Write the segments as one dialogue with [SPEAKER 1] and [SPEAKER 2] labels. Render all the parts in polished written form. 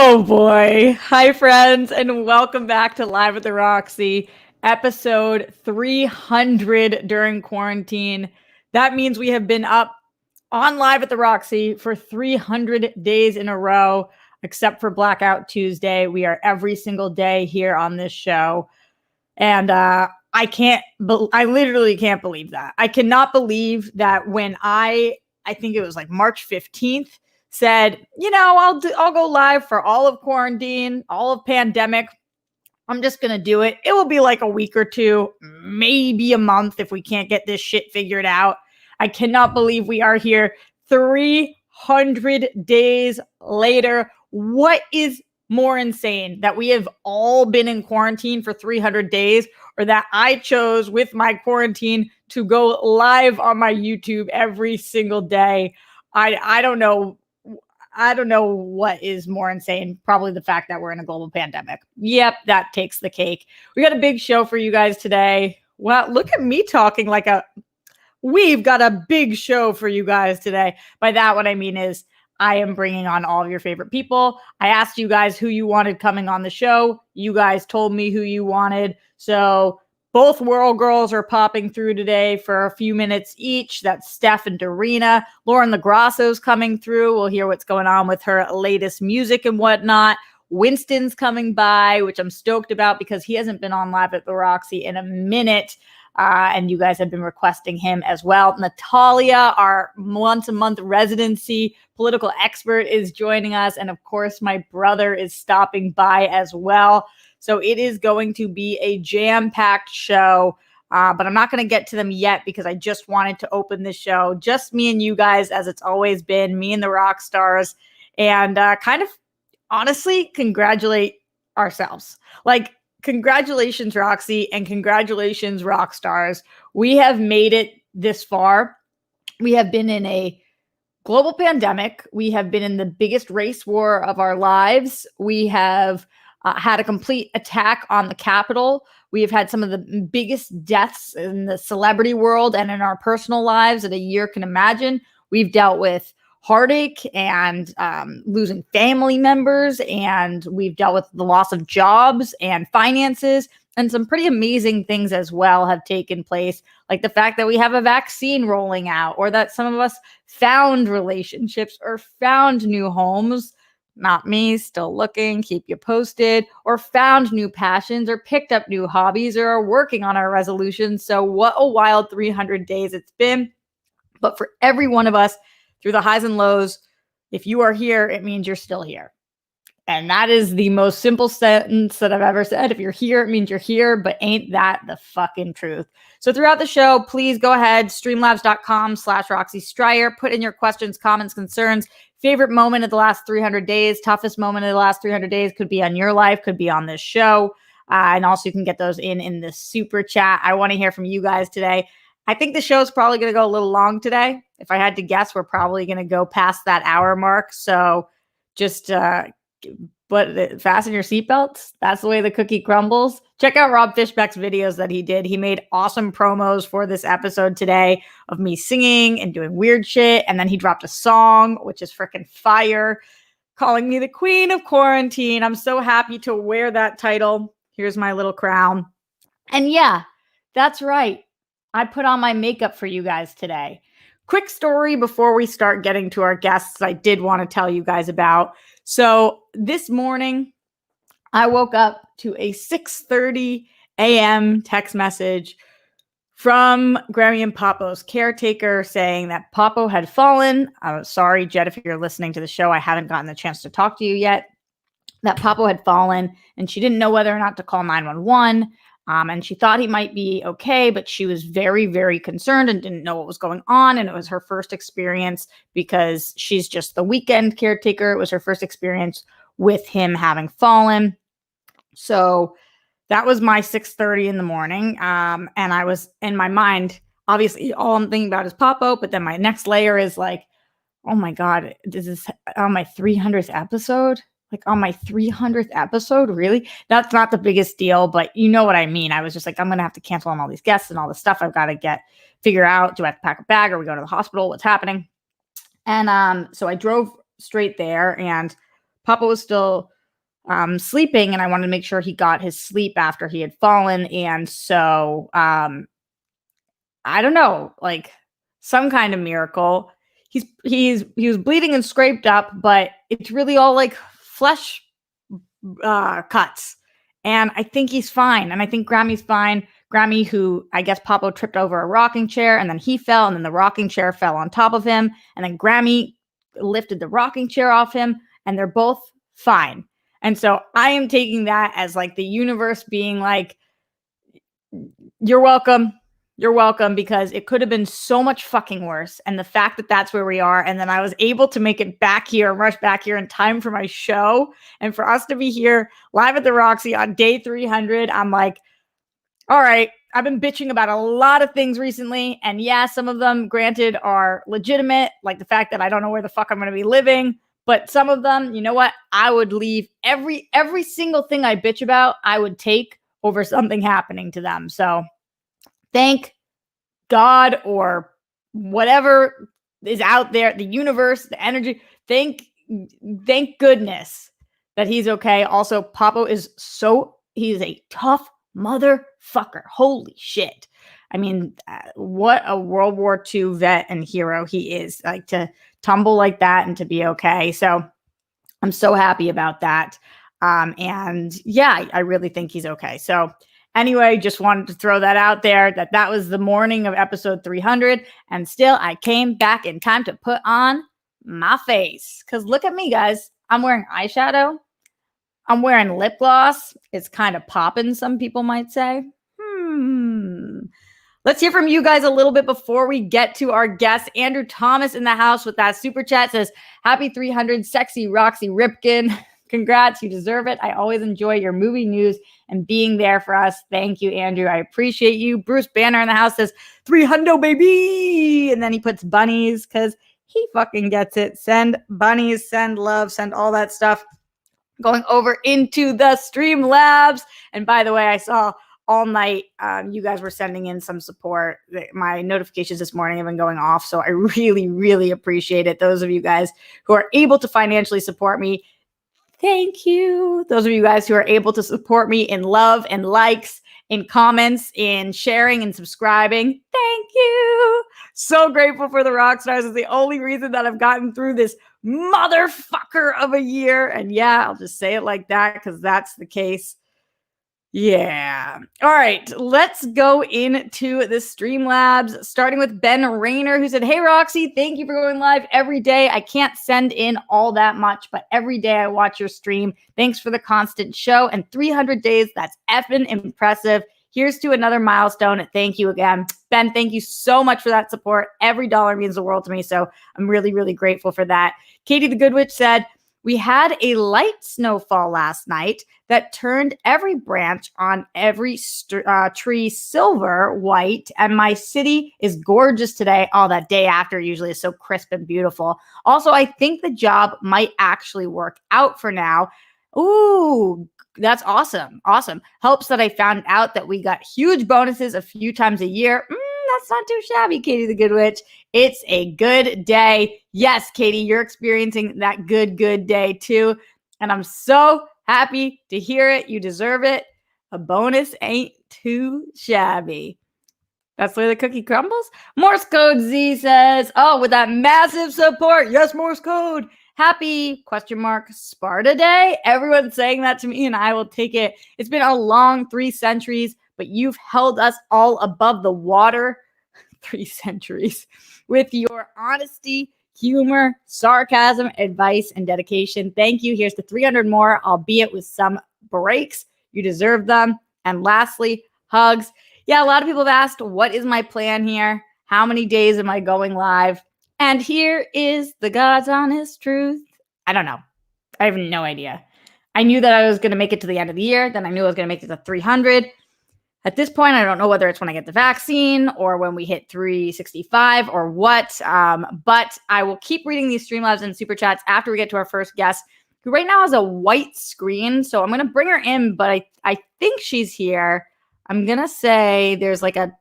[SPEAKER 1] Oh boy. Hi, friends, and welcome back to Live at the Roxy, episode 300 during quarantine. That means we have been up on Live at the Roxy for 300 days in a row, except for Blackout Tuesday. We are every single day here on this show. And I literally can't believe that. I cannot believe that when I think it was like March 15th, said, I'll go live for all of quarantine, all of pandemic. I'm just going to do it. It will be like a week or two, maybe a month if we can't get this shit figured out. I cannot believe we are here 300 days later. What is more insane, that we have all been in quarantine for 300 days, or that I chose with my quarantine to go live on my YouTube every single day? I don't know. I don't know what is more insane. Probably the fact that we're in a global pandemic. Yep, that takes the cake. We got a big show for you guys today. Well, look at me talking like we've got a big show for you guys today. By that, what I mean is I am bringing on all of your favorite people. I asked you guys who you wanted coming on the show. You guys told me who you wanted. So both World Girls are popping through today for a few minutes each. That's Steph and Dorina. LaGrasso's coming through. We'll hear what's going on with her latest music and whatnot. Winston's coming by, which I'm stoked about because he hasn't been on Live at the Roxy in a minute. And you guys have been requesting him as well. Natalia, our once-a-month residency political expert, is joining us. And of course, my brother is stopping by as well. So it is going to be a jam-packed show. But I'm not going to get to them yet because I just wanted to open this show. Just me and you guys, as it's always been, me and the rock stars. And kind of honestly congratulate ourselves. Like, congratulations, Roxy, and congratulations, rock stars. We have made it this far. We have been in a global pandemic. We have been in the biggest race war of our lives. We have had a complete attack on the Capitol. We have had some of the biggest deaths in the celebrity world and in our personal lives that a year can imagine. We've dealt with heartache and losing family members, and we've dealt with the loss of jobs and finances, and some pretty amazing things as well have taken place, like the fact that we have a vaccine rolling out, or that some of us found relationships or found new homes. Not me, still looking, keep you posted, or found new passions, or picked up new hobbies, or are working on our resolutions. So what a wild 300 days it's been. But for every one of us, through the highs and lows, if you are here, it means you're still here. And that is the most simple sentence that I've ever said. If you're here, it means you're here, but ain't that the fucking truth? So throughout the show, please go ahead, streamlabs.com/Roxy Striar. Put in your questions, comments, concerns, favorite moment of the last 300 days, toughest moment of the last 300 days, could be on your life, could be on this show. And also you can get those in the super chat. I want to hear from you guys today. I think the show's probably going to go a little long today. If I had to guess, we're probably going to go past that hour mark. So just fasten your seatbelts. That's the way the cookie crumbles. Check out Rob Fishbeck's videos that he did. He made awesome promos for this episode today of me singing and doing weird shit. And then he dropped a song, which is freaking fire, calling me the queen of quarantine. I'm so happy to wear that title. Here's my little crown. And yeah, that's right. I put on my makeup for you guys today. Quick story before we start getting to our guests I did want to tell you guys about. So this morning, I woke up to a 6:30 a.m. text message from Grammy and Papo's caretaker saying that Papo had fallen. I'm sorry, Jett, if you're listening to the show, I haven't gotten the chance to talk to you yet. That Papo had fallen, and she didn't know whether or not to call 911. And she thought he might be okay, but she was very, very concerned and didn't know what was going on. And it was her first experience because she's just the weekend caretaker. It was her first experience with him having fallen. So that was my 6:30 in the morning. And I was in my mind, obviously, all I'm thinking about is Papo. But then my next layer is like, oh my God, this is on my 300th episode. Like on my 300th episode, really? That's not the biggest deal, but you know what I mean. I was just like, I'm going to have to cancel on all these guests and all this stuff. I've got to figure out, do I have to pack a bag? Or we go to the hospital? What's happening? And so I drove straight there, and Papa was still sleeping, and I wanted to make sure he got his sleep after he had fallen. And so I don't know, like some kind of miracle. He was bleeding and scraped up, but it's really all like flesh cuts. And I think he's fine. And I think Grammy's fine. Grammy, who I guess Papo tripped over a rocking chair, and then he fell, and then the rocking chair fell on top of him, and then Grammy lifted the rocking chair off him, and they're both fine. And so I am taking that as like the universe being like, you're welcome. You're welcome, because it could have been so much fucking worse. And the fact that that's where we are, and then I was able to make it back here, rush back here in time for my show, and for us to be here live at the Roxy on day 300, I'm like, all right, I've been bitching about a lot of things recently. And yeah, some of them, granted, are legitimate, like the fact that I don't know where the fuck I'm going to be living. But some of them, you know what? I would leave every single thing I bitch about, I would take over something happening to them. So thank God, or whatever is out there, the universe, the energy. Thank goodness that he's okay. Also, Papo is he's a tough motherfucker. Holy shit. I mean, what a World War II vet and hero he is, like to tumble like that and to be okay. So I'm so happy about that. And yeah, I really think he's okay. So anyway, just wanted to throw that out there, that was the morning of episode 300. And still, I came back in time to put on my face. Because look at me, guys. I'm wearing eyeshadow. I'm wearing lip gloss. It's kind of popping, some people might say. Let's hear from you guys a little bit before we get to our guest. Andrew Thomas in the house with that super chat says, happy 300, sexy Roxy Ripken. Congrats, you deserve it. I always enjoy your movie news and being there for us. Thank you, Andrew. I appreciate you. Bruce Banner in the house says, 300, baby. And then he puts bunnies because he fucking gets it. Send bunnies, send love, send all that stuff. Going over into the Streamlabs. And by the way, I saw all night you guys were sending in some support. My notifications this morning have been going off. So I really, really appreciate it. Those of you guys who are able to financially support me, thank you. Those of you guys who are able to support me in love and likes, in comments, in sharing and subscribing, thank you. So grateful for the rock stars. It's the only reason that I've gotten through this motherfucker of a year. And yeah, I'll just say it like that because that's the case. Yeah. All right. Let's go into the Streamlabs, starting with Ben Rayner, who said, hey, Roxy, thank you for going live every day. I can't send in all that much, but every day I watch your stream. Thanks for the constant show. And 300 days, that's effing impressive. Here's to another milestone. Thank you again. Ben, thank you so much for that support. Every dollar means the world to me. So I'm really, really grateful for that. Katie the Good Witch said, we had a light snowfall last night that turned every branch on every tree silver white, and my city is gorgeous today. Oh, that day after usually is so crisp and beautiful. Also, I think the job might actually work out for now. Ooh, that's awesome. Awesome. Helps that I found out that we got huge bonuses a few times a year. That's not too shabby, Katie the Good Witch. It's a good day. Yes, Katie, you're experiencing that good day too. And I'm so happy to hear it. You deserve it. A bonus ain't too shabby. That's the way the cookie crumbles. Morse code Z says, oh, with that massive support. Yes, Morse code. Happy ? Sparta Day. Everyone's saying that to me and I will take it. It's been a long 3 centuries, but you've held us all above the water 3 centuries with your honesty, humor, sarcasm, advice, and dedication. Thank you. Here's to 300 more, albeit with some breaks. You deserve them. And lastly, hugs. Yeah, a lot of people have asked, what is my plan here? How many days am I going live? And here is the God's honest truth. I don't know. I have no idea. I knew that I was going to make it to the end of the year. Then I knew I was going to make it to 300. At this point, I don't know whether it's when I get the vaccine or when we hit 365 or what. But I will keep reading these Streamlabs and Super Chats after we get to our first guest, who right now has a white screen. So I'm going to bring her in, but I think she's here. I'm going to say there's like a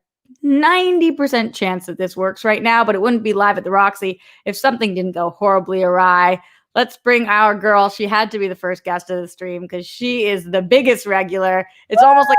[SPEAKER 1] 90% chance that this works right now, but it wouldn't be live at the Roxy if something didn't go horribly awry. let's bring our girl. She had to be the first guest of the stream because she is the biggest regular. It's almost like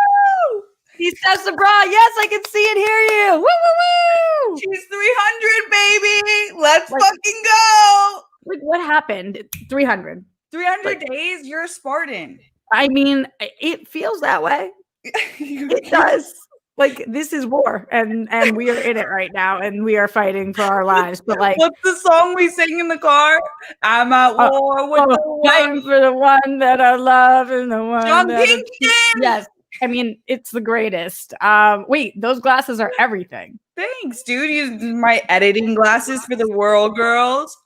[SPEAKER 1] he says the bra. Yes, I can see and hear you. Woo, woo, woo.
[SPEAKER 2] She's 300, baby. Let's fucking go.
[SPEAKER 1] Like, what happened? 300.
[SPEAKER 2] 300 days? You're a Spartan.
[SPEAKER 1] I mean, it feels that way. It does. Like, this is war, and we are in it right now, and we are fighting for our lives. But like,
[SPEAKER 2] what's the song we sing in the car? I'm at war with the one.
[SPEAKER 1] Fighting for the one that I love and the one
[SPEAKER 2] John
[SPEAKER 1] that
[SPEAKER 2] Kingston!
[SPEAKER 1] Yes. I mean, it's the greatest. Wait, those glasses are everything.
[SPEAKER 2] Thanks, dude. Use my editing glasses for the world, girls.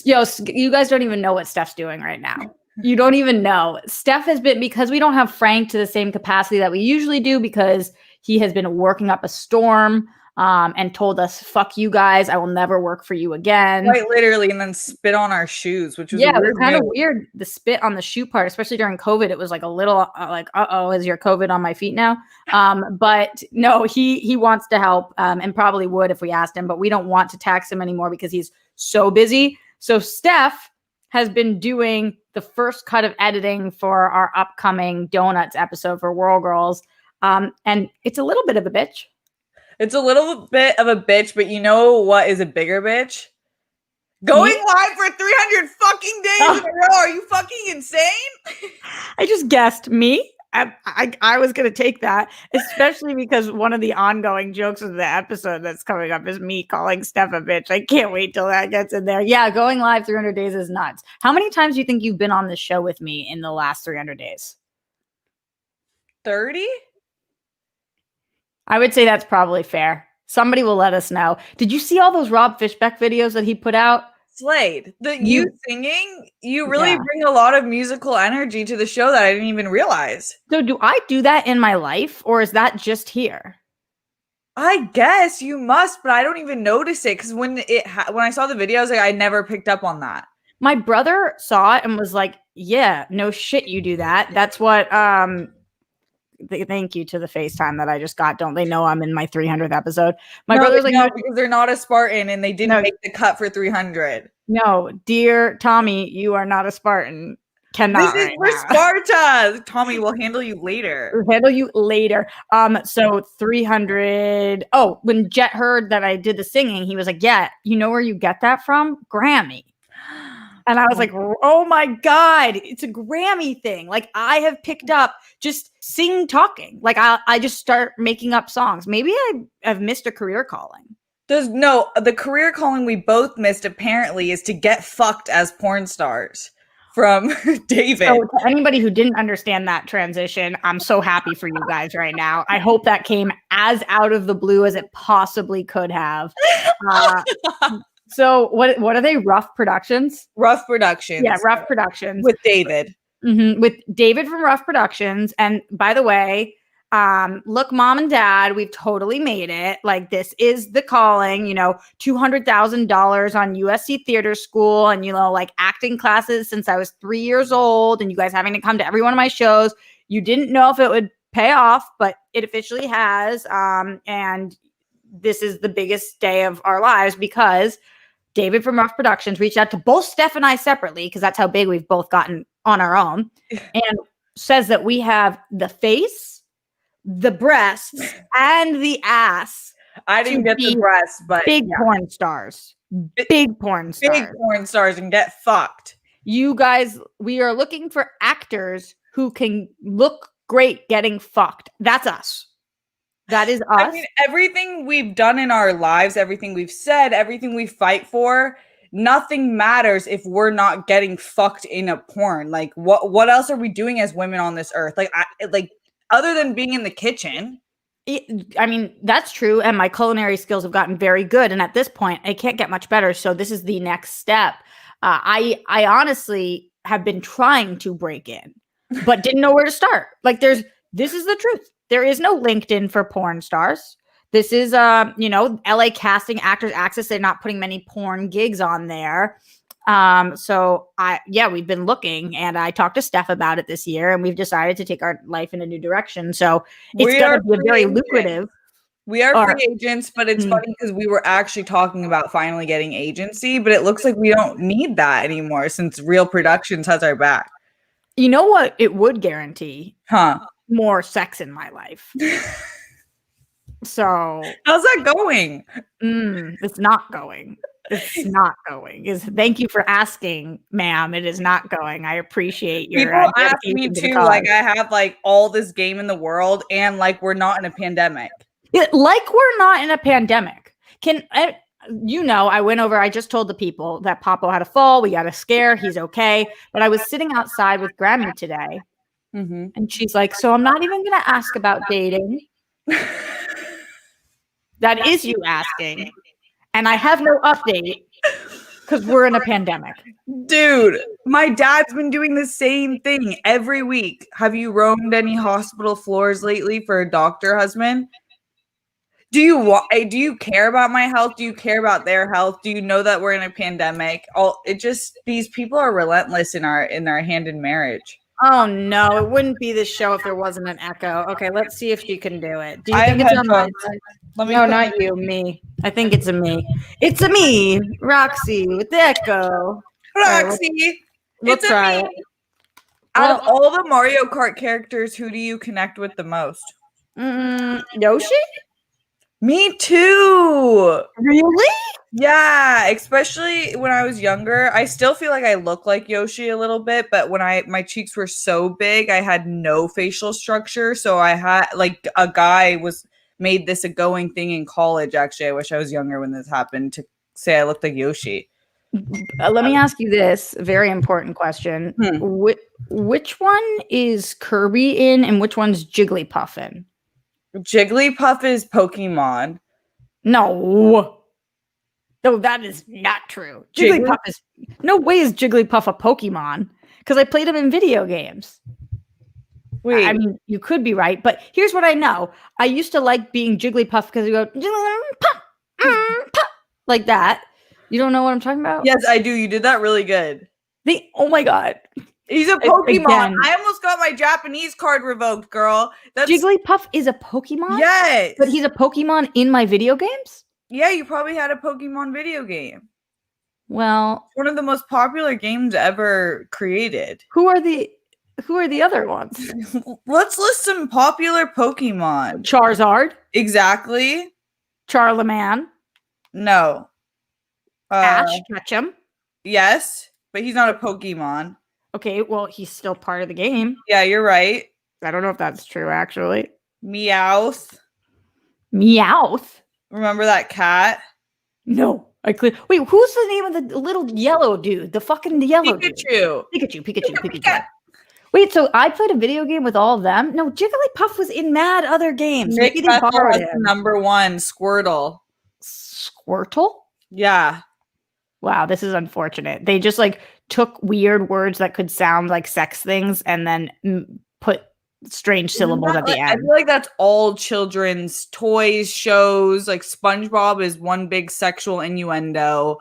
[SPEAKER 1] Yo, you guys don't even know what Steph's doing right now. You don't even know. Steph has been, because we don't have Frank to the same capacity that we usually do, because he has been working up a storm and told us, fuck you guys, I will never work for you again.
[SPEAKER 2] Quite literally, and then spit on our shoes, which was
[SPEAKER 1] kind of weird, the spit on the shoe part, especially during COVID. It was like a little like, uh-oh, is your COVID on my feet now? But no, he wants to help and probably would if we asked him, but we don't want to tax him anymore because he's so busy. So Steph has been doing the first cut of editing for our upcoming Donuts episode for World Girls. And it's a little bit of a bitch.
[SPEAKER 2] It's a little bit of a bitch, but you know what is a bigger bitch? Going live for 300 fucking days in a row. Are you fucking insane?
[SPEAKER 1] I just guessed me. I was going to take that, especially because one of the ongoing jokes of the episode that's coming up is me calling Steph a bitch. I can't wait till that gets in there. Yeah, going live 300 days is nuts. How many times do you think you've been on this show with me in the last 300 days?
[SPEAKER 2] 30?
[SPEAKER 1] I would say that's probably fair. Somebody will let us know. Did you see all those Rob Fishbeck videos that he put out?
[SPEAKER 2] Slade. You singing, you really bring a lot of musical energy to the show that I didn't even realize.
[SPEAKER 1] So do I do that in my life, or is that just here?
[SPEAKER 2] I guess you must, but I don't even notice it because when I saw the videos, like, I never picked up on that.
[SPEAKER 1] My brother saw it and was like, yeah, no shit, you do that. That's what thank you to the FaceTime that I just got. Don't they know I'm in my 300th episode? My brother's like,
[SPEAKER 2] no, because they're not a Spartan and they didn't make the cut for 300.
[SPEAKER 1] No, dear Tommy, you are not a Spartan. Cannot.
[SPEAKER 2] This is for Sparta. Tommy, we'll handle you later.
[SPEAKER 1] We'll handle you later. So 300. Oh, when Jett heard that I did the singing, he was like, yeah, you know where you get that from? Grammy. And I was like, oh my God, it's a Grammy thing. Like, I have picked up just talking. Like, I just start making up songs. Maybe I've missed a career calling.
[SPEAKER 2] The career calling we both missed apparently is to get fucked as porn stars from David.
[SPEAKER 1] So to anybody who didn't understand that transition, I'm so happy for you guys right now. I hope that came as out of the blue as it possibly could have. So what are they? Rough Productions?
[SPEAKER 2] Rough Productions.
[SPEAKER 1] Yeah, Rough Productions.
[SPEAKER 2] With David.
[SPEAKER 1] Mm-hmm. With David from Rough Productions. And by the way, look, Mom and Dad, we've totally made it. Like, this is the calling, $200,000 on USC Theater School and, like, acting classes since I was 3 years old, and you guys having to come to every one of my shows. You didn't know if it would pay off, but it officially has. And this is the biggest day of our lives because David from Rough Productions reached out to both Steph and I separately, because that's how big we've both gotten on our own, and says that we have the face, the breasts, and the ass.
[SPEAKER 2] I didn't get the breasts, but
[SPEAKER 1] big porn stars. Big porn stars.
[SPEAKER 2] Big porn stars and get fucked.
[SPEAKER 1] You guys, we are looking for actors who can look great getting fucked. That's us. That is us.
[SPEAKER 2] I mean, everything we've done in our lives, everything we've said, everything we fight for, nothing matters if we're not getting fucked in a porn. Like, what else are we doing as women on this earth? Like, other than being in the kitchen.
[SPEAKER 1] I mean, that's true. And my culinary skills have gotten very good. And at this point, I can't get much better. So this is the next step. I honestly have been trying to break in, but didn't know where to start. Like, this is the truth. There is no LinkedIn for porn stars. This is, LA Casting Actors Access. They're not putting many porn gigs on there. So we've been looking, and I talked to Steph about it this year, and we've decided to take our life in a new direction. So it's going to be very lucrative.
[SPEAKER 2] We are free agents, but it's funny because we were actually talking about finally getting agency, but it looks like we don't need that anymore since Real Productions has our back.
[SPEAKER 1] You know what it would guarantee?
[SPEAKER 2] Huh.
[SPEAKER 1] More sex in my life. So
[SPEAKER 2] how's that going?
[SPEAKER 1] It's not going. It's not going. Thank you for asking, ma'am. It is not going. I appreciate your
[SPEAKER 2] people ask me too, like I have like all this game in the world and like we're not in a pandemic.
[SPEAKER 1] Like we're not in a pandemic. I went over, I just told the people that Papo had a fall. We got a scare. He's okay. But I was sitting outside with Grammy today. And she's like, so I'm not even going to ask about dating. That is you asking. And I have no update because we're in a pandemic.
[SPEAKER 2] Dude, my dad's been doing the same thing every week. Have you roamed any hospital floors lately for a doctor husband? Do you care about my health? Do you care about their health? Do you know that we're in a pandemic? These people are relentless in our hand in marriage.
[SPEAKER 1] Oh no, it wouldn't be this show if there wasn't an echo. Okay, let's see if she can do it. Do you think it's on my side? No, not you, me. I think it's a me. It's a me, Roxy, with the echo.
[SPEAKER 2] Roxy,
[SPEAKER 1] we'll try it.
[SPEAKER 2] Out of all the Mario Kart characters, who do you connect with the most?
[SPEAKER 1] Yoshi?
[SPEAKER 2] Me too.
[SPEAKER 1] Really?
[SPEAKER 2] Yeah, especially when I was younger. I still feel like I look like Yoshi a little bit, but when my cheeks were so big, I had no facial structure. So I had like a guy made this a going thing in college. Actually, I wish I was younger when this happened to say I looked like Yoshi.
[SPEAKER 1] Let me ask you this very important question. Which one is Kirby in and which one's Jigglypuff in?
[SPEAKER 2] Jigglypuff is Pokemon.
[SPEAKER 1] No, that is not true. Jigglypuff is no way is Jigglypuff a Pokemon because I played him in video games. Wait, I mean you could be right, but here's what I know. I used to like being Jigglypuff because you go Jigglypuff, like that. You don't know what I'm talking about?
[SPEAKER 2] Yes, I do. You did that really good.
[SPEAKER 1] Oh my god.
[SPEAKER 2] He's a Pokemon. Again. I almost got my Japanese card revoked, girl.
[SPEAKER 1] Jigglypuff is a Pokemon?
[SPEAKER 2] Yes.
[SPEAKER 1] But he's a Pokemon in my video games?
[SPEAKER 2] Yeah, you probably had a Pokemon video game.
[SPEAKER 1] Well,
[SPEAKER 2] one of the most popular games ever created.
[SPEAKER 1] Who are the other ones?
[SPEAKER 2] Let's list some popular Pokemon.
[SPEAKER 1] Charizard?
[SPEAKER 2] Exactly.
[SPEAKER 1] Charlemagne?
[SPEAKER 2] No.
[SPEAKER 1] Ash Ketchum?
[SPEAKER 2] Yes, but he's not a Pokemon.
[SPEAKER 1] Okay, well, he's still part of the game.
[SPEAKER 2] Yeah, you're right.
[SPEAKER 1] I don't know if that's true, actually.
[SPEAKER 2] Meowth.
[SPEAKER 1] Meowth?
[SPEAKER 2] Remember that cat?
[SPEAKER 1] No. Wait, who's the name of the little yellow dude? The fucking yellow
[SPEAKER 2] Pikachu.
[SPEAKER 1] Dude. Pikachu. Wait, so I played a video game with all of them? No, Jigglypuff was in mad other games.
[SPEAKER 2] Maybe they borrowed him. Number one, Squirtle.
[SPEAKER 1] Squirtle?
[SPEAKER 2] Yeah.
[SPEAKER 1] Wow, this is unfortunate. They just like took weird words that could sound like sex things and then put strange syllables at the end.
[SPEAKER 2] I feel like that's all children's toys, shows. Like SpongeBob is one big sexual innuendo.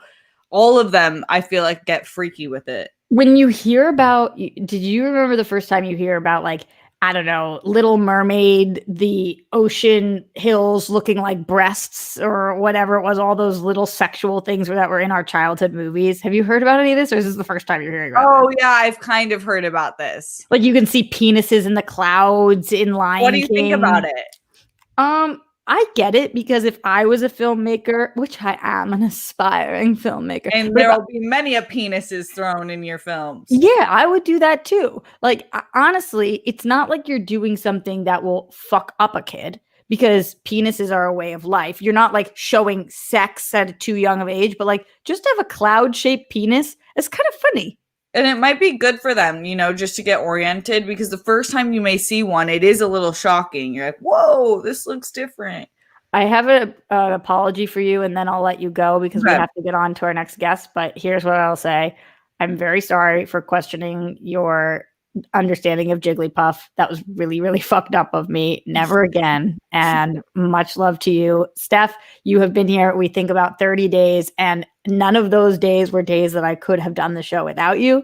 [SPEAKER 2] All of them, I feel like, get freaky with it.
[SPEAKER 1] When you hear about, did you remember the first time you hear about like, I don't know, Little Mermaid, the ocean hills looking like breasts or whatever it was, all those little sexual things that were in our childhood movies. Have you heard about any of this or is this the first time you're hearing about
[SPEAKER 2] this? Yeah, I've kind of heard about this.
[SPEAKER 1] Like you can see penises in the clouds in Lion King.
[SPEAKER 2] What do you think about it?
[SPEAKER 1] I get it because if I was a filmmaker, which I am an aspiring filmmaker.
[SPEAKER 2] And there will be many penises thrown in your films.
[SPEAKER 1] Yeah, I would do that too. Like, honestly, it's not like you're doing something that will fuck up a kid because penises are a way of life. You're not like showing sex at too young of age, but like just to have a cloud-shaped penis is kind of funny.
[SPEAKER 2] And it might be good for them, just to get oriented because the first time you may see one, it is a little shocking. You're like, whoa, this looks different.
[SPEAKER 1] I have an apology for you and then I'll let you go because we have to get on to our next guest. But here's what I'll say. I'm very sorry for questioning your understanding of Jigglypuff. That was really, really fucked up of me. Never again. And much love to you. Steph, you have been here, we think about 30 days, and none of those days were days that I could have done the show without you.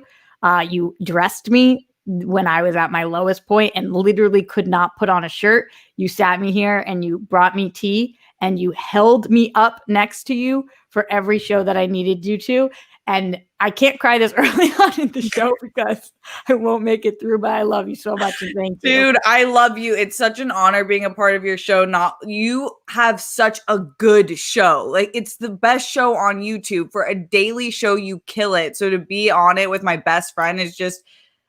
[SPEAKER 1] You dressed me when I was at my lowest point and literally could not put on a shirt. You sat me here and you brought me tea and you held me up next to you for every show that I needed you to. And I can't cry this early on in the show because I won't make it through, but I love you so much and thank you.
[SPEAKER 2] Dude, I love you. It's such an honor being a part of your show. You have such a good show. Like, it's the best show on YouTube. For a daily show, you kill it. So to be on it with my best friend is just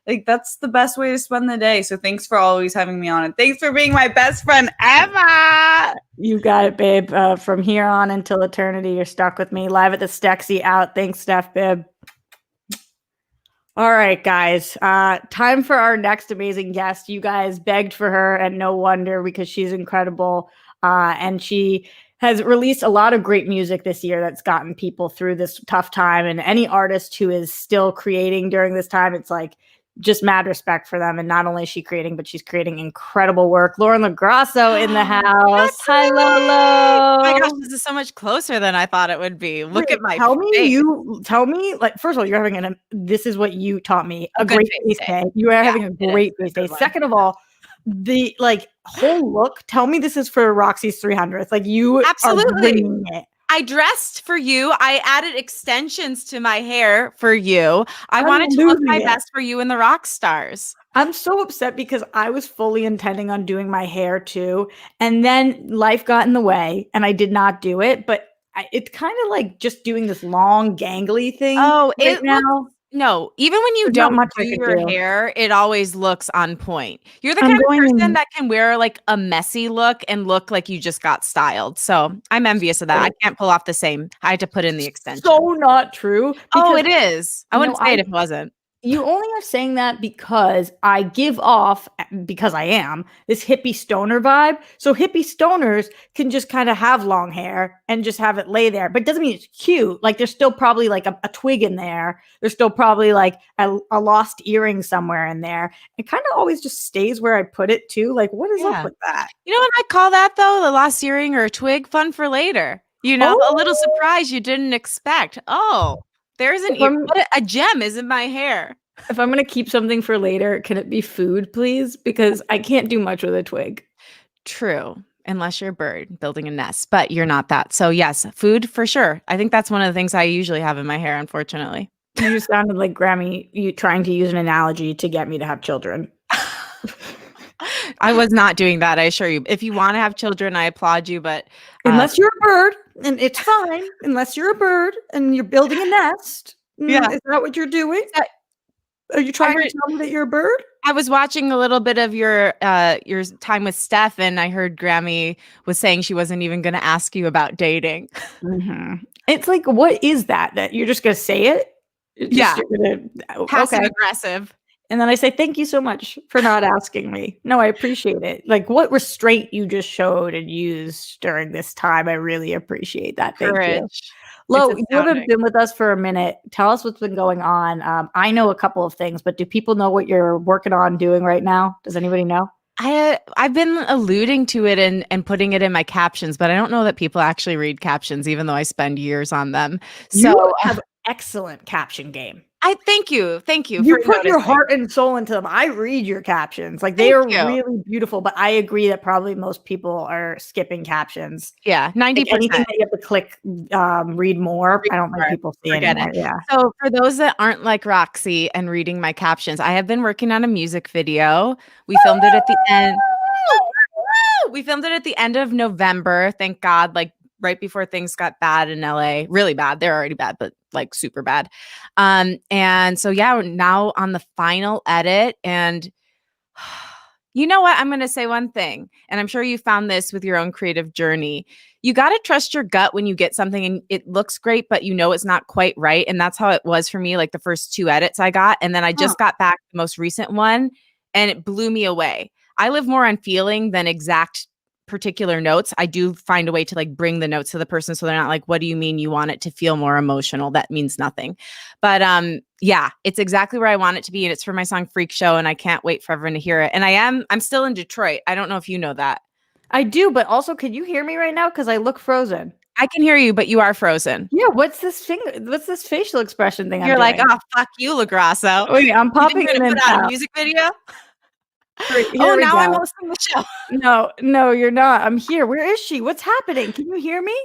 [SPEAKER 2] like, that's the best way to spend the day. So thanks for always having me on it. Thanks for being my best friend ever.
[SPEAKER 1] You got it, babe. From here on until eternity, you're stuck with me. Live at the Stexy out. Thanks, Steph, babe. All right, guys. Time for our next amazing guest. You guys begged for her, and no wonder, because she's incredible. And she has released a lot of great music this year that's gotten people through this tough time. And any artist who is still creating during this time, it's like just mad respect for them. And not only is she creating, but she's creating incredible work. LaGrasso in the house. Hi, Lolo.
[SPEAKER 3] Oh my gosh, this is so much closer than I thought it would be. Look at my face.
[SPEAKER 1] Tell me, like, first of all, you're having this is what you taught me, a great face day. You are having a great face day. Second of all, the whole look, tell me this is for Roxy's 300th. Like, you
[SPEAKER 3] absolutely
[SPEAKER 1] are bringing it.
[SPEAKER 3] I dressed for you. I added extensions to my hair for you. I wanted to look my best for you and the rock stars.
[SPEAKER 1] I'm so upset because I was fully intending on doing my hair too. And then life got in the way and I did not do it. But it's kind of like just doing this long gangly thing.
[SPEAKER 3] Oh,
[SPEAKER 1] right now.
[SPEAKER 3] No, even when you don't do your hair, it always looks on point. You're the kind of person that can wear like a messy look and look like you just got styled. So I'm envious of that. I can't pull off the same. I had to put in the extension.
[SPEAKER 1] So not true.
[SPEAKER 3] Oh, it is. I wouldn't say it if it wasn't.
[SPEAKER 1] You only are saying that because I give off, because I am, this hippie stoner vibe. So hippie stoners can just kind of have long hair and just have it lay there. But it doesn't mean it's cute. Like, there's still probably like a twig in there. There's still probably like a lost earring somewhere in there. It kind of always just stays where I put it too. Like, what is up with that?
[SPEAKER 3] You know what I call that though? The lost earring or a twig? Fun for later. You know, a little surprise you didn't expect. Oh. There's a gem is in my hair.
[SPEAKER 1] If I'm going to keep something for later, can it be food, please? Because I can't do much with a twig.
[SPEAKER 3] True. Unless you're a bird building a nest, but you're not that. So yes, food for sure. I think that's one of the things I usually have in my hair, unfortunately.
[SPEAKER 1] You just sounded like Grammy, you trying to use an analogy to get me to have children.
[SPEAKER 3] I was not doing that, I assure you. If you want to have children, I applaud you, but
[SPEAKER 1] unless you're a bird, and it's fine. Unless you're a bird and you're building a nest.
[SPEAKER 3] Yeah.
[SPEAKER 1] Is that what you're doing? Are you trying to tell me that you're a bird?
[SPEAKER 3] I was watching a little bit of your time with Steph, and I heard Grammy was saying she wasn't even going to ask you about dating.
[SPEAKER 1] Mm-hmm. It's like, what is that? That you're just going to say it?
[SPEAKER 3] Passive aggressive.
[SPEAKER 1] And then I say, thank you so much for not asking me. No, I appreciate it. Like, what restraint you just showed and used during this time. I really appreciate that. Thank you. Lo, you haven't been with us for a minute. Tell us what's been going on. I know a couple of things, but do people know what you're working on doing right now? Does anybody know?
[SPEAKER 3] I've been alluding to it and putting it in my captions, but I don't know that people actually read captions, even though I spend years on them. So
[SPEAKER 1] you have excellent caption game.
[SPEAKER 3] I thank you.
[SPEAKER 1] You put your heart and soul into them. I read your captions. Like, they are really beautiful, but I agree that probably most people are skipping captions.
[SPEAKER 3] Yeah, 90%.
[SPEAKER 1] Like, anything that you have to click, read more. I don't think people see it anymore. Yeah.
[SPEAKER 3] So for those that aren't like Roxy and reading my captions, I have been working on a music video. We filmed it at the end. We filmed it at the end of November. Thank God. Like, right before things got bad in LA, really bad. They're already bad, but like super bad. And so, yeah, we're now on the final edit. And you know what? I'm going to say one thing, and I'm sure you found this with your own creative journey. You got to trust your gut when you get something and it looks great, but you know it's not quite right. And that's how it was for me, like the first 2 edits I got. And then I just got back the most recent one and it blew me away. I live more on feeling than exact particular notes. I do find a way to like bring the notes to the person so they're not like, what do you mean you want it to feel more emotional? That means nothing. But yeah, it's exactly where I want it to be. And it's for my song Freak Show. And I can't wait for everyone to hear it. And I'm still in Detroit. I don't know if you know that.
[SPEAKER 1] I do, but also, can you hear me right now? Because I look frozen.
[SPEAKER 3] I can hear you, but you are frozen.
[SPEAKER 1] Yeah, what's this facial expression thing
[SPEAKER 3] You're
[SPEAKER 1] I'm
[SPEAKER 3] like,
[SPEAKER 1] doing?
[SPEAKER 3] oh, fuck you, LaGrasso.
[SPEAKER 1] Wait, I'm
[SPEAKER 3] You think
[SPEAKER 1] popping
[SPEAKER 3] you're
[SPEAKER 1] it
[SPEAKER 3] gonna
[SPEAKER 1] in
[SPEAKER 3] put out a
[SPEAKER 1] now.
[SPEAKER 3] music video?
[SPEAKER 1] Here
[SPEAKER 3] Oh,
[SPEAKER 1] we
[SPEAKER 3] now I'm
[SPEAKER 1] go.
[SPEAKER 3] hosting the show.
[SPEAKER 1] No, you're not. I'm here. Where is she? What's happening? Can you hear me?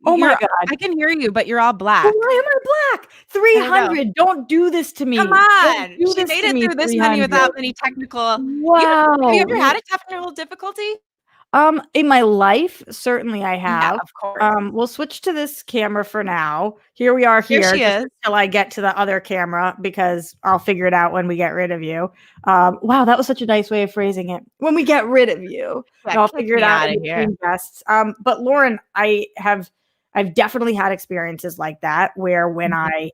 [SPEAKER 1] Oh my God.
[SPEAKER 3] I can hear you, but you're all black.
[SPEAKER 1] Why am I black? 300. Don't do this to me.
[SPEAKER 3] Come
[SPEAKER 1] Don't
[SPEAKER 3] on.
[SPEAKER 1] do
[SPEAKER 3] She
[SPEAKER 1] this
[SPEAKER 3] made
[SPEAKER 1] to
[SPEAKER 3] it
[SPEAKER 1] me,
[SPEAKER 3] through this many
[SPEAKER 1] 300.
[SPEAKER 3] without any technical.
[SPEAKER 1] Wow.
[SPEAKER 3] Have you ever had a technical difficulty?
[SPEAKER 1] In my life, certainly I have.
[SPEAKER 3] Yeah, of course.
[SPEAKER 1] We'll switch to this camera for now. Here we are
[SPEAKER 3] Here she is.
[SPEAKER 1] until I get to the other camera because I'll figure it out when we get rid of you. Wow, that was such a nice way of phrasing it. When we get rid of you.
[SPEAKER 3] Yeah,
[SPEAKER 1] No, I'll
[SPEAKER 3] kick
[SPEAKER 1] figure it
[SPEAKER 3] me
[SPEAKER 1] out
[SPEAKER 3] outta
[SPEAKER 1] in
[SPEAKER 3] here.
[SPEAKER 1] between guests. But Lauren, I've definitely had experiences like that where when I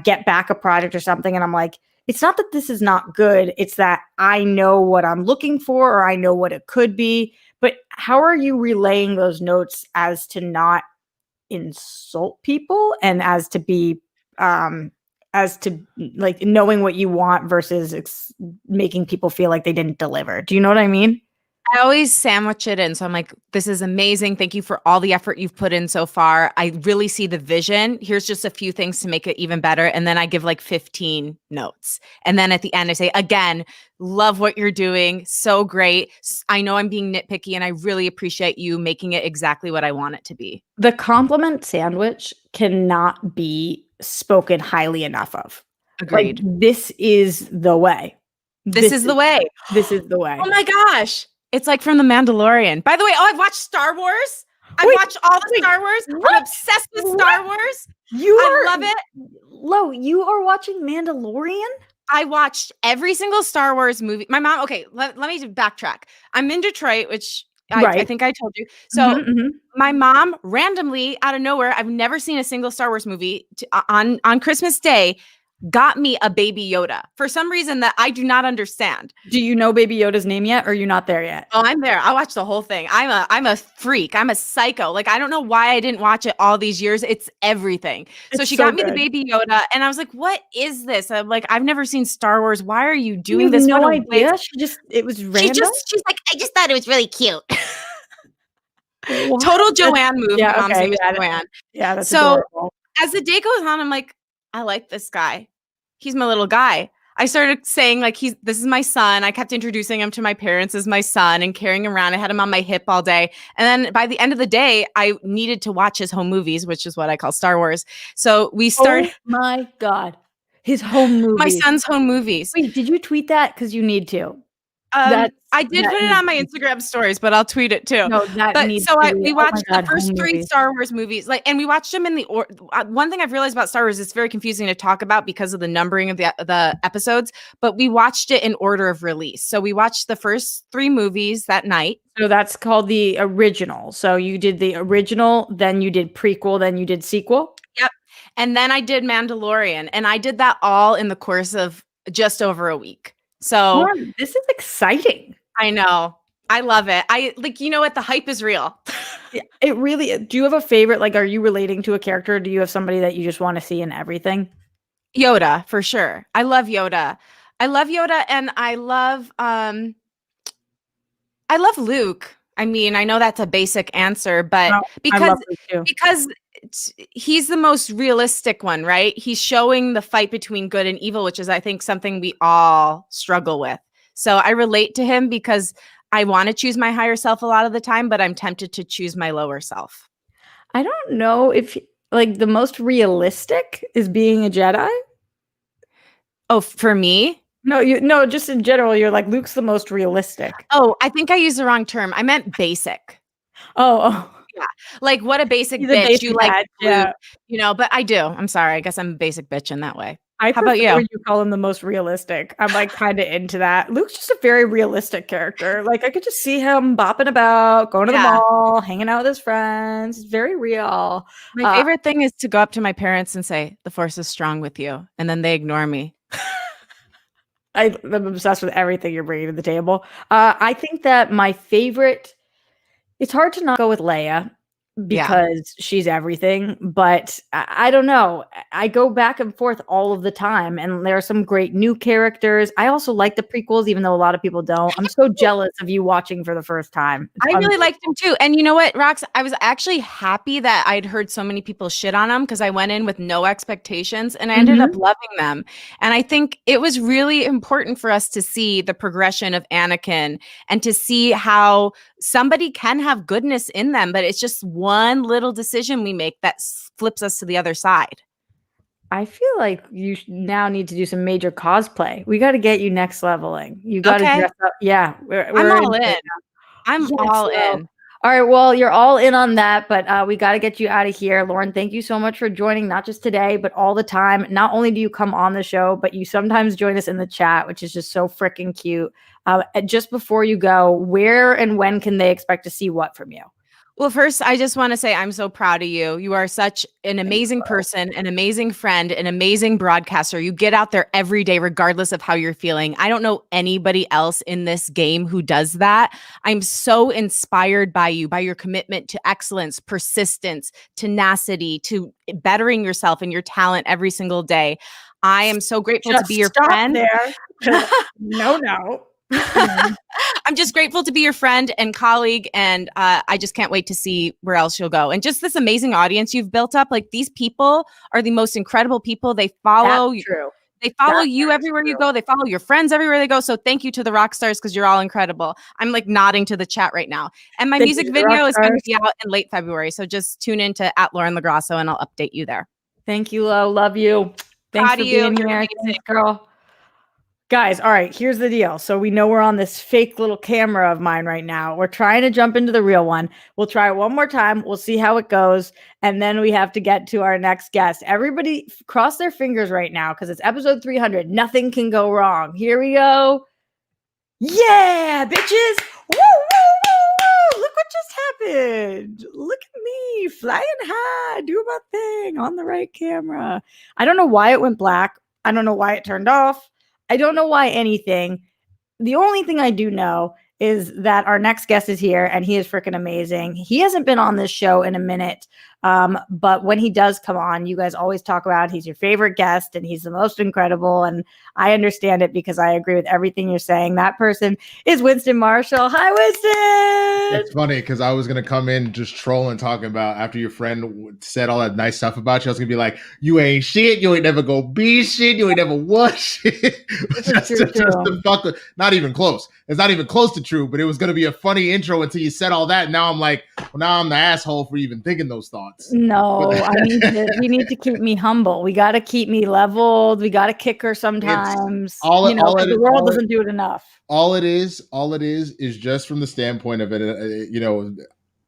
[SPEAKER 1] get back a project or something and I'm like, it's not that this is not good. It's that I know what I'm looking for or I know what it could be. But how are you relaying those notes as to not insult people and as to be as to like knowing what you want versus making people feel like they didn't deliver? Do you know what I mean?
[SPEAKER 3] I always sandwich it in. So I'm like, this is amazing. Thank you for all the effort you've put in so far. I really see the vision. Here's just a few things to make it even better. And then I give like 15 notes. And then at the end, I say, again, love what you're doing. So great. I know I'm being nitpicky and I really appreciate you making it exactly what I want it to be.
[SPEAKER 1] The compliment sandwich cannot be spoken highly enough of.
[SPEAKER 3] Agreed.
[SPEAKER 1] Like, this is the way.
[SPEAKER 3] This is the way.
[SPEAKER 1] This is the way.
[SPEAKER 3] Oh my gosh. It's like from The Mandalorian. By the way, I've watched Star Wars. I watch all the Star Wars.
[SPEAKER 1] what?
[SPEAKER 3] I'm obsessed with Star Wars.
[SPEAKER 1] I
[SPEAKER 3] love it.
[SPEAKER 1] Lo, you are watching Mandalorian?
[SPEAKER 3] I watched every single Star Wars movie. My mom, okay, let me backtrack. I'm in Detroit, which I think I told you. So my mom randomly out of nowhere, I've never seen a single Star Wars movie on Christmas Day, got me a Baby Yoda for some reason that I do not understand.
[SPEAKER 1] Do you know Baby Yoda's name yet? Or are you not there yet?
[SPEAKER 3] Oh, I'm there. I watched the whole thing. I'm a freak. I'm a psycho. Like, I don't know why I didn't watch it all these years. It's everything. So she got me the Baby Yoda and I was like, what is this? I'm like, I've never seen Star Wars. Why are you doing this?
[SPEAKER 1] No idea. It was random.
[SPEAKER 3] She's like, I just thought it was really cute. Total Joanne move.
[SPEAKER 1] Yeah,
[SPEAKER 3] Mom's name is Joanne.
[SPEAKER 1] Yeah, that's
[SPEAKER 3] so
[SPEAKER 1] adorable.
[SPEAKER 3] As the day goes on, I'm like, I like this guy. He's my little guy. I started saying like, this is my son. I kept introducing him to my parents as my son and carrying him around. I had him on my hip all day. And then by the end of the day, I needed to watch his home movies, which is what I call Star Wars. So we started.
[SPEAKER 1] Oh my God. His home movies.
[SPEAKER 3] My son's home movies.
[SPEAKER 1] Wait, did you tweet that? Because you need to.
[SPEAKER 3] I did put it on my Instagram stories, but I'll tweet it too.
[SPEAKER 1] No,
[SPEAKER 3] we watched the first 3 Star Wars movies, and we watched them in the order. One thing I've realized about Star Wars, it's very confusing to talk about because of the numbering of the episodes, but we watched it in order of release. So we watched the first 3 movies that night.
[SPEAKER 1] So that's called the original. So you did the original, then you did prequel, then you did sequel.
[SPEAKER 3] Yep. And then I did Mandalorian, and I did that all in the course of just over a week. So
[SPEAKER 1] this is exciting.
[SPEAKER 3] I know. I love it. You know what? The hype is real.
[SPEAKER 1] It really. Do you have a favorite? Like, are you relating to a character? Or do you have somebody that you just want to see in everything?
[SPEAKER 3] Yoda, for sure. I love Yoda. And I love Luke. I mean, I know that's a basic answer, but because he's the most realistic one, right? He's showing the fight between good and evil, which is, I think, something we all struggle with. So I relate to him because I want to choose my higher self a lot of the time, but I'm tempted to choose my lower self.
[SPEAKER 1] I don't know if like the most realistic is being a Jedi.
[SPEAKER 3] Oh, for me?
[SPEAKER 1] No, just in general, you're like, Luke's the most realistic.
[SPEAKER 3] Oh, I think I used the wrong term. I meant basic.
[SPEAKER 1] Oh.
[SPEAKER 3] Yeah. Like, what a basic bitch.
[SPEAKER 1] Basic
[SPEAKER 3] you like,
[SPEAKER 1] bad, yeah.
[SPEAKER 3] You know, but I do. I'm sorry. I guess I'm a basic bitch in that way.
[SPEAKER 1] How
[SPEAKER 3] about you?
[SPEAKER 1] When you call him the most realistic, I'm like kind of into that. Luke's just a very realistic character. Like, I could just see him bopping about, going to the mall, hanging out with his friends. It's very real.
[SPEAKER 3] My favorite thing is to go up to my parents and say, the force is strong with you. And then they ignore me.
[SPEAKER 1] I'm obsessed with everything you're bringing to the table. I think that my favorite, it's hard to not go with Leia. because she's everything. But I don't know. I go back and forth all of the time, and there are some great new characters. I also like the prequels, even though a lot of people don't. I'm so jealous of you watching for the first time.
[SPEAKER 3] I really liked him too. And you know what, Rox? I was actually happy that I'd heard so many people shit on him because I went in with no expectations and I ended up loving them. And I think it was really important for us to see the progression of Anakin and to see how somebody can have goodness in them, but it's just one little decision we make that flips us to the other side.
[SPEAKER 1] I feel like you now need to do some major cosplay. We got to get you next leveling. You got to dress up. Yeah,
[SPEAKER 3] I'm all in. I'm all in.
[SPEAKER 1] All right. Well, you're all in on that, but we got to get you out of here. Lauren, thank you so much for joining, not just today, but all the time. Not only do you come on the show, but you sometimes join us in the chat, which is just so freaking cute. Just before you go, where and when can they expect to see what from you?
[SPEAKER 3] Well, first, I just want to say I'm so proud of you. You are such an amazing person, an amazing friend, an amazing broadcaster. You get out there every day, regardless of how you're feeling. I don't know anybody else in this game who does that. I'm so inspired by you, by your commitment to excellence, persistence, tenacity, to bettering yourself and your talent every single day. I am so grateful to be your friend.
[SPEAKER 1] There. No.
[SPEAKER 3] I'm just grateful to be your friend and colleague, and I just can't wait to see where else you'll go. And just this amazing audience you've built up. Like, these people are the most incredible people. They follow you. They follow you everywhere you go. They follow your friends everywhere they go. So thank you to the rock stars, because you're all incredible. I'm like nodding to the chat right now. And my music video is going to be out in late February. So just tune in to @LaurenLaGrasso and I'll update you there.
[SPEAKER 1] Thank you, Lo. Love you. Thanks for being here. Thanks, girl. Guys, all right, here's the deal. So we know we're on this fake little camera of mine right now. We're trying to jump into the real one. We'll try it one more time. We'll see how it goes. And then we have to get to our next guest. Everybody cross their fingers right now, because it's episode 300. Nothing can go wrong. Here we go. Yeah, bitches. Woo, woo, woo, woo. Look what just happened. Look at me flying high, doing my thing on the right camera. I don't know why it went black. I don't know why it turned off. I don't know why anything. The only thing I do know is that our next guest is here, and he is freaking amazing. He hasn't been on this show in a minute, but when he does come on, you guys always talk about he's your favorite guest and he's the most incredible, and I understand it because I agree with everything you're saying. That person is Winston Marshall. Hi, Winston!
[SPEAKER 4] It's funny because I was going to come in just trolling, talking about after your friend said all that nice stuff about you, I was going to be like, you ain't shit, you ain't never go be shit, you ain't never was shit. just to fuck with, not even close. It's not even close to true, but it was going to be a funny intro until you said all that. And now I'm like, well, now I'm the asshole for even thinking those thoughts.
[SPEAKER 1] No, we need to keep me humble. We got to keep me leveled. We got to kick her sometimes. The world doesn't do it enough.
[SPEAKER 4] All it is just from the standpoint of it,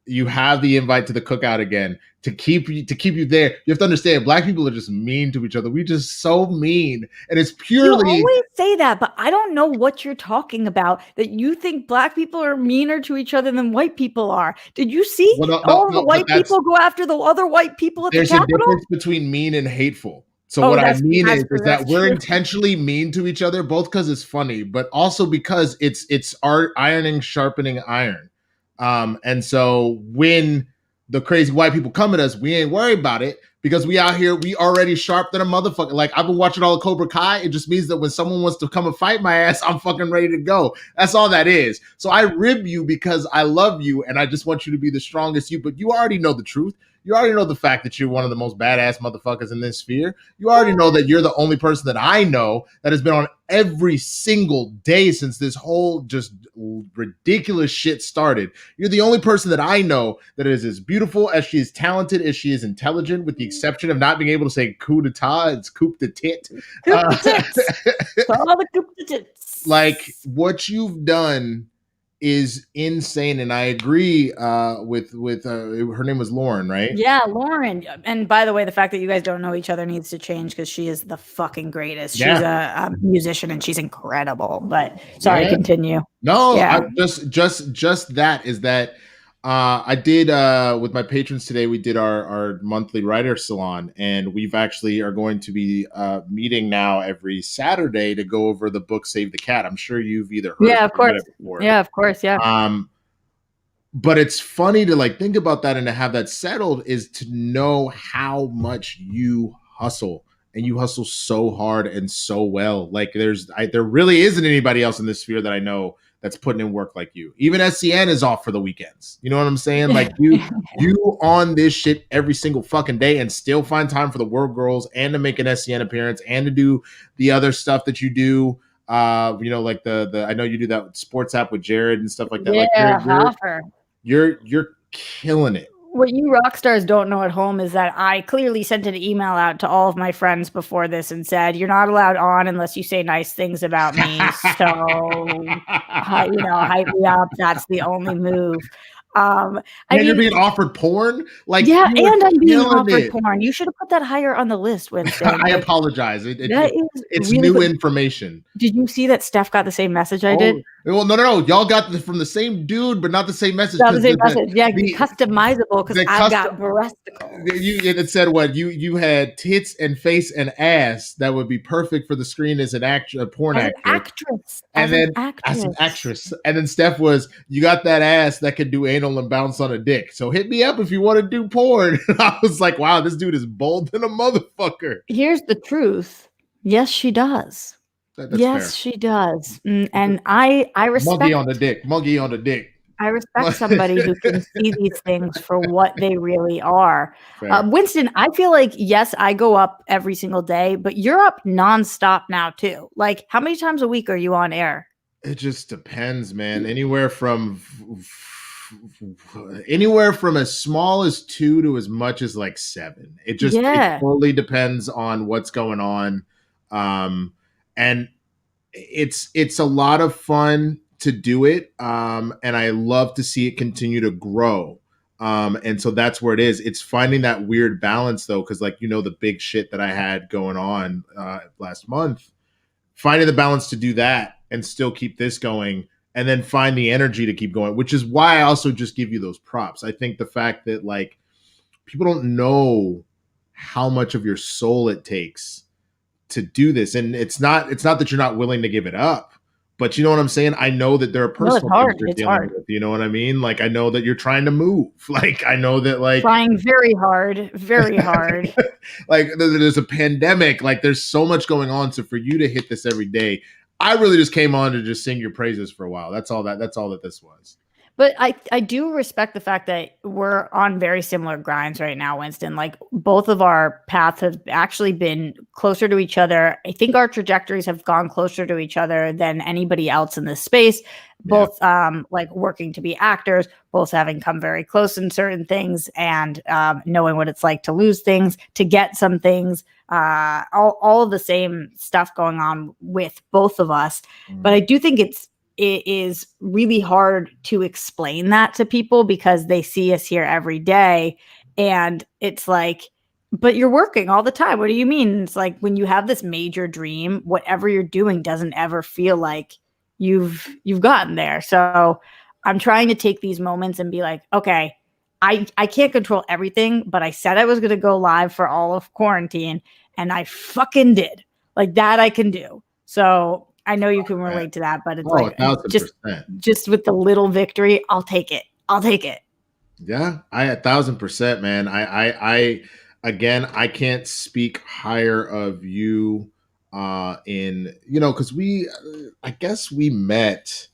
[SPEAKER 4] you have the invite to the cookout again to keep you there. You have to understand, Black people are just mean to each other. We just so mean, and it's purely.
[SPEAKER 1] You always say that, but I don't know what you're talking about. That you think Black people are meaner to each other than white people are. Did you see the white people go after the other white people at the Capitol?
[SPEAKER 4] There's a difference between mean and hateful. So what I mean is that we're intentionally mean to each other, both because it's funny, but also because it's our ironing, sharpening iron. And so when the crazy white people come at us, we ain't worried about it because we out here, we already sharp than a motherfucker. Like, I've been watching all of Cobra Kai. It just means that when someone wants to come and fight my ass, I'm fucking ready to go. That's all that is. So I rib you because I love you and I just want you to be the strongest you, but you already know the truth. You already know the fact that you're one of the most badass motherfuckers in this sphere. You already know that you're the only person that I know that has been on every single day since this whole just ridiculous shit started. You're the only person that I know that is as beautiful as she is talented, as she is intelligent, with the exception of not being able to say coup d'etat. It's coup de tit.
[SPEAKER 1] All the coup de tits.
[SPEAKER 4] Like, what you've done is insane, and I agree with her name was Lauren, right?
[SPEAKER 1] Yeah, Lauren. And by the way, the fact that you guys don't know each other needs to change because she is the fucking greatest. Yeah. She's a musician and she's incredible. But sorry, continue.
[SPEAKER 4] No, yeah. Just that is that I did with my patrons today. We did our monthly writer salon, and we've actually are going to be meeting now every Saturday to go over the book Save the Cat. I'm sure you've either heard
[SPEAKER 1] of course.
[SPEAKER 4] before.
[SPEAKER 1] Yeah, of course. Yeah.
[SPEAKER 4] But it's funny to like think about that and to have that settled is to know how much you hustle, and you hustle so hard and so well. Like there really isn't anybody else in this sphere that I know that's putting in work like you. Even SCN is off for the weekends. You know what I'm saying? Like you on this shit every single fucking day and still find time for the World Girls and to make an SCN appearance and to do the other stuff that you do. Like the I know you do that sports app with Jared and stuff like that.
[SPEAKER 1] Yeah,
[SPEAKER 4] like you're killing it.
[SPEAKER 1] What you rock stars don't know at home is that I clearly sent an email out to all of my friends before this and said, you're not allowed on unless you say nice things about me. So, hype me up. That's the only move.
[SPEAKER 4] You're being offered porn? Like,
[SPEAKER 1] yeah, and I'm being offered porn. You should have put that higher on the list, Winston.
[SPEAKER 4] I apologize. It's
[SPEAKER 1] really
[SPEAKER 4] new information.
[SPEAKER 1] Did you see that Steph got the same message I did?
[SPEAKER 4] Well, no. Y'all got from the same dude, but not the same message.
[SPEAKER 1] Not the same message. Yeah, customizable because I got breasticles.
[SPEAKER 4] It said what? You had tits and face and ass that would be perfect for the screen as a porn actress. As an actress. And then Steph was, you got that ass that could do anal and bounce on a dick. So hit me up if you want to do porn. I was like, wow, this dude is bold than a motherfucker.
[SPEAKER 1] Here's the truth. Yes, she does.
[SPEAKER 4] That's
[SPEAKER 1] yes,
[SPEAKER 4] fair.
[SPEAKER 1] She does. And I respect
[SPEAKER 4] monkey on the dick.
[SPEAKER 1] I respect somebody who can see these things for what they really are. Winston, I feel like, yes, I go up every single day, but you're up nonstop now too. Like, how many times a week are you on air?
[SPEAKER 4] It just depends, man. Anywhere from as small as 2 to as much as like 7. It just it totally depends on what's going on. And it's a lot of fun to do it. And I love to see it continue to grow. And so that's where it is. It's finding that weird balance though. Cause like, the big shit that I had going on, last month, finding the balance to do that and still keep this going and then find the energy to keep going, which is why I also just give you those props. I think the fact that like people don't know how much of your soul it takes to do this. And it's not that you're not willing to give it up, but you know what I'm saying? I know that there are personal things you're dealing with. You know what I mean? Like, I know that you're trying to move. Like, I know that like
[SPEAKER 1] trying very hard.
[SPEAKER 4] Like there's a pandemic, like there's so much going on. So for you to hit this every day, I really just came on to just sing your praises for a while. That's all that this was.
[SPEAKER 1] But I do respect the fact that we're on very similar grinds right now, Winston. Like both of our paths have actually been closer to each other. I think our trajectories have gone closer to each other than anybody else in this space. Both like working to be actors, both having come very close in certain things and knowing what it's like to lose things, to get some things, all of the same stuff going on with both of us. But I do think it is really hard to explain that to people because they see us here every day and it's like, but you're working all the time. What do you mean? It's like when you have this major dream, whatever you're doing doesn't ever feel like you've gotten there. So I'm trying to take these moments and be like, okay, I can't control everything, but I said I was going to go live for all of quarantine and I fucking did. Like that I can do. So I know you can relate to that, but it's like
[SPEAKER 4] 1,000%.
[SPEAKER 1] Just with the little victory, I'll take it.
[SPEAKER 4] Yeah, 1,000%, man. I again, I can't speak higher of you because I guess we met.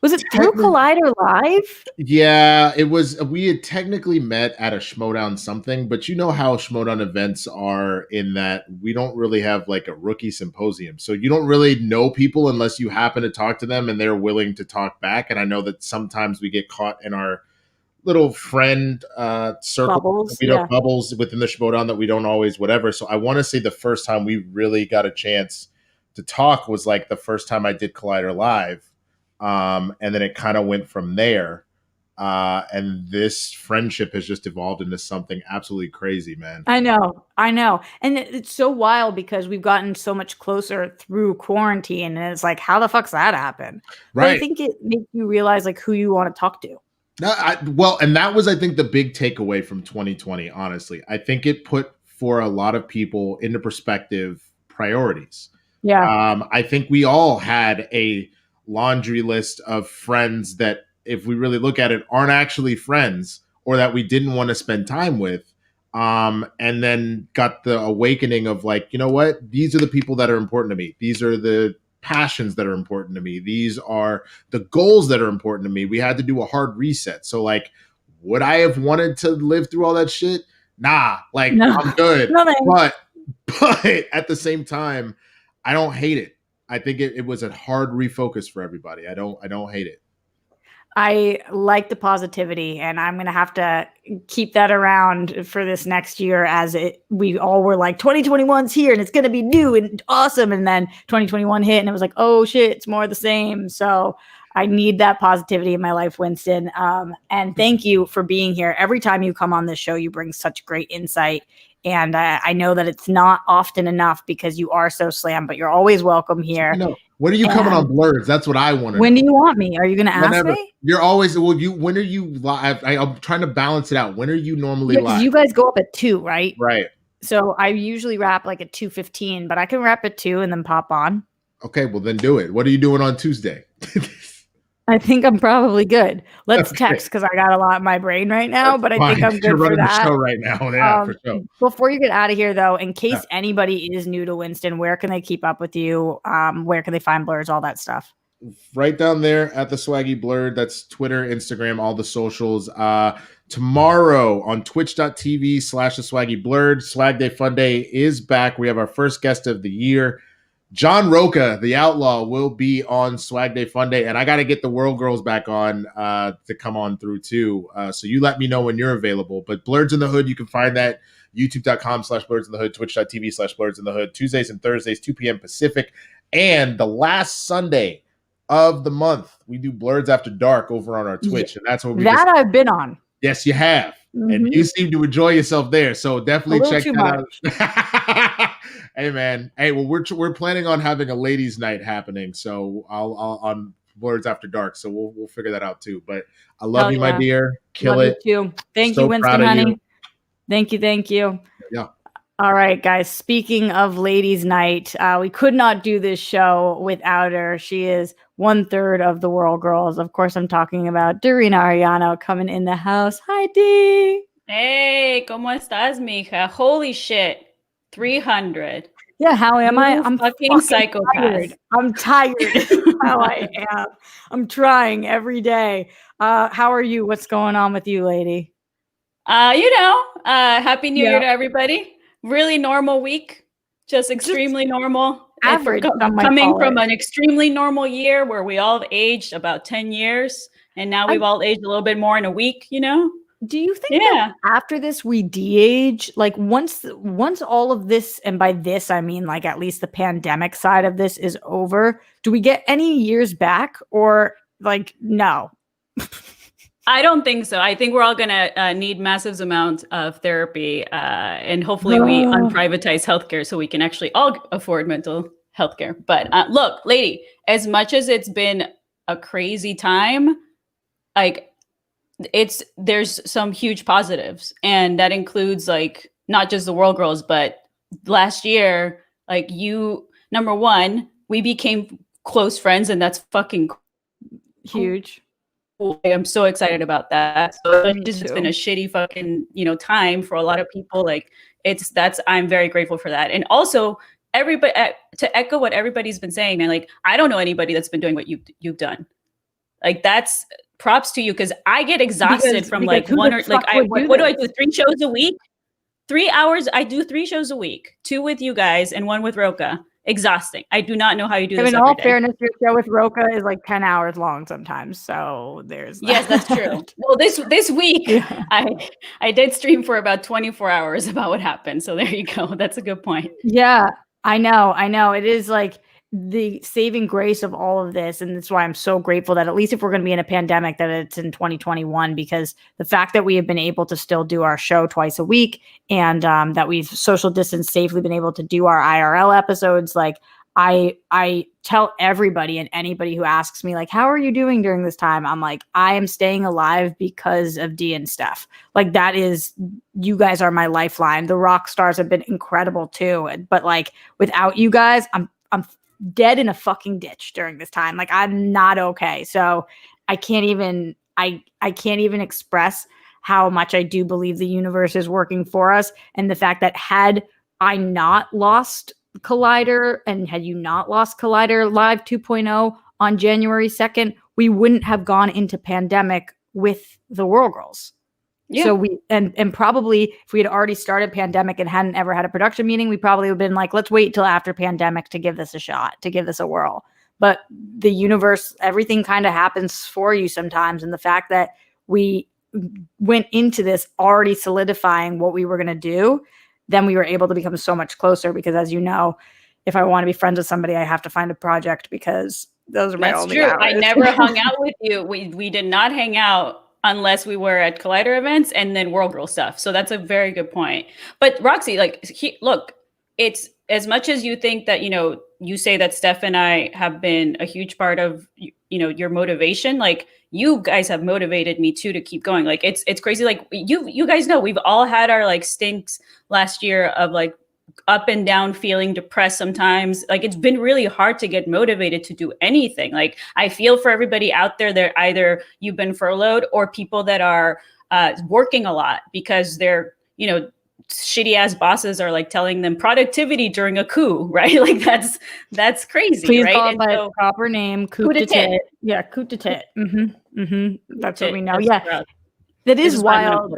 [SPEAKER 1] Was it through Collider Live?
[SPEAKER 4] Yeah, it was. We had technically met at a Schmodown something, but you know how Schmodown events are in that we don't really have like a rookie symposium. So you don't really know people unless you happen to talk to them and they're willing to talk back. And I know that sometimes we get caught in our little friend circle, bubbles within the Schmodown that we don't always whatever. So I want to say the first time we really got a chance to talk was like the first time I did Collider Live. And then it kind of went from there. And this friendship has just evolved into something absolutely crazy, man.
[SPEAKER 1] I know. And it's so wild because we've gotten so much closer through quarantine. And it's like, how the fuck's that happen?
[SPEAKER 4] Right.
[SPEAKER 1] But I think it makes you realize like who you want to talk to.
[SPEAKER 4] And that was, I think, the big takeaway from 2020, honestly. I think it put for a lot of people into perspective priorities.
[SPEAKER 1] Yeah.
[SPEAKER 4] I think we all had a laundry list of friends that if we really look at it, aren't actually friends or that we didn't want to spend time with. And then got the awakening of like, you know what? These are the people that are important to me. These are the passions that are important to me. These are the goals that are important to me. We had to do a hard reset. So like, would I have wanted to live through all that shit? Nah, like no. I'm good. No, but at the same time, I don't hate it. I think it was a hard refocus for everybody. I don't hate it.
[SPEAKER 1] I like the positivity, and I'm going to have to keep that around for this next year as we all were like 2021's here and it's going to be new and awesome. And then 2021 hit and it was like, oh shit, it's more of the same. So I need that positivity in my life, Winston. And thank you for being here. Every time you come on this show, you bring such great insight. And I know that it's not often enough because you are so slammed, but you're always welcome here.
[SPEAKER 4] No. When are you coming on Blurs? That's what I want to know.
[SPEAKER 1] When do you want me? Are you going to ask me?
[SPEAKER 4] You're always, when are you live? I'm trying to balance it out. When are you normally live?
[SPEAKER 1] You guys go up at 2, right?
[SPEAKER 4] Right.
[SPEAKER 1] So I usually wrap like at 2:15, but I can wrap at 2 and then pop on.
[SPEAKER 4] Okay, well then do it. What are you doing on Tuesday?
[SPEAKER 1] I think I'm probably good. Let's text because I got a lot in my brain right now, but I think I'm good
[SPEAKER 4] You're running
[SPEAKER 1] for that.
[SPEAKER 4] the show right now. Yeah, for sure.
[SPEAKER 1] Before you get out of here, though, in case anybody is new to Winston, where can they keep up with you? Where can they find Blurs, all that stuff?
[SPEAKER 4] Right down there at the Swaggy Blurred. That's Twitter, Instagram, all the socials. Tomorrow on twitch.tv/the Swaggy Blurred, Swag Day Fun Day is back. We have our first guest of the year. John Roca, the Outlaw, will be on Swag Day Fun Day, and I got to get the World Girls back on to come on through too. So you let me know when you're available. But Blurs in the Hood, you can find that youtube.com/Blurs in the Hood, twitch.tv/Blurs in the Hood, Tuesdays and Thursdays, 2 p.m. Pacific. And the last Sunday of the month, we do Blurs After Dark over on our Twitch, and that's what
[SPEAKER 1] I've been on.
[SPEAKER 4] Yes, you have, and you seem to enjoy yourself there. So definitely check that out. Hey man, well we're planning on having a ladies' night happening, so I'll on Blurs After Dark, so we'll figure that out too. But I love you, my dear. Kill it.
[SPEAKER 1] You too. Thank you, Winston, honey. Thank you.
[SPEAKER 4] Yeah.
[SPEAKER 1] All right, guys. Speaking of ladies' night, we could not do this show without her. She is 1/3 of the World Girls. Of course, I'm talking about Dorina Ariano coming in the house. Hi, D.
[SPEAKER 5] Hey, ¿cómo estás, mija? Holy shit. 300.
[SPEAKER 1] Yeah, how am I? I'm
[SPEAKER 5] fucking psychopath.
[SPEAKER 1] Tired. I'm tired. How I am. I'm trying every day. How are you? What's going on with you, lady?
[SPEAKER 5] Happy New Year to everybody. Really normal week. Just extremely normal.
[SPEAKER 1] Average.
[SPEAKER 5] Coming from an extremely normal year where we all aged about 10 years, and now we've all aged a little bit more in a week, you know?
[SPEAKER 1] Do you think that after this we de-age? Like once all of this, and by this I mean like at least the pandemic side of this is over, do we get any years back or like no?
[SPEAKER 5] I don't think so. I think we're all gonna need massive amounts of therapy, and hopefully we unprivatize healthcare so we can actually all afford mental healthcare. But look, lady, as much as it's been a crazy time, like there's some huge positives, and that includes like not just the World Girls, but last year, like number one, we became close friends, and that's fucking
[SPEAKER 1] huge.
[SPEAKER 5] Cool. I'm so excited about that. So it's been a shitty fucking time for a lot of people. Like I'm very grateful for that, and also everybody to echo what everybody's been saying, man. Like I don't know anybody that's been doing what you've done. Like that's props to you, because I get exhausted from like one or like what do I do? 3 shows a week, 3 hours. I do 3 shows a week, 2 with you guys and 1 with Roca. Exhausting. I do not know how you do this.
[SPEAKER 1] In all fairness, your show with Roca is like 10 hours long sometimes. So there's that.
[SPEAKER 5] Yes, that's true. Well, this week I did stream for about 24 hours about what happened. So there you go. That's a good point.
[SPEAKER 1] Yeah, I know. It is like the saving grace of all of this, and that's why I'm so grateful that at least if we're going to be in a pandemic, that it's in 2021, because the fact that we have been able to still do our show twice a week, and that we've social distanced safely, been able to do our IRL episodes, like I tell everybody and anybody who asks me like, how are you doing during this time? I'm like, I am staying alive because of D and Steph. Like that is, you guys are my lifeline. The rock stars have been incredible too, but like without you guys, I'm dead in a fucking ditch during this time. Like I'm not okay. So I can't even express how much I do believe the universe is working for us. And the fact that had I not lost Collider and had you not lost Collider Live 2.0 on January 2nd, we wouldn't have gone into pandemic with the World Girls. Yeah. So we and probably if we had already started pandemic and hadn't ever had a production meeting, we probably would have been like, let's wait till after pandemic to give this a shot, to give this a whirl. But the universe, everything kind of happens for you sometimes. And the fact that we went into this already solidifying what we were going to do, then we were able to become so much closer because, as you know, if I want to be friends with somebody, I have to find a project because those are my only hours.
[SPEAKER 5] I never hung out with you. We did not hang out unless we were at Collider events and then World Girl stuff. So that's a very good point. But Roxy, like, look, it's as much as you think that, you know, you say that Steph and I have been a huge part of, you know, your motivation. Like, you guys have motivated me too to keep going. Like, it's crazy. Like, you guys know we've all had our like stinks last year of like up and down, feeling depressed sometimes. Like, it's been really hard to get motivated to do anything. Like, I feel for everybody out there that either you've been furloughed or people that are working a lot because they're, you know, shitty ass bosses are like telling them productivity during a coup, right? Like, that's crazy.
[SPEAKER 1] Please
[SPEAKER 5] right?
[SPEAKER 1] call it by proper name. Coup d'etat. Yeah, coup d'etat. That's what we know. Yeah, that is wild.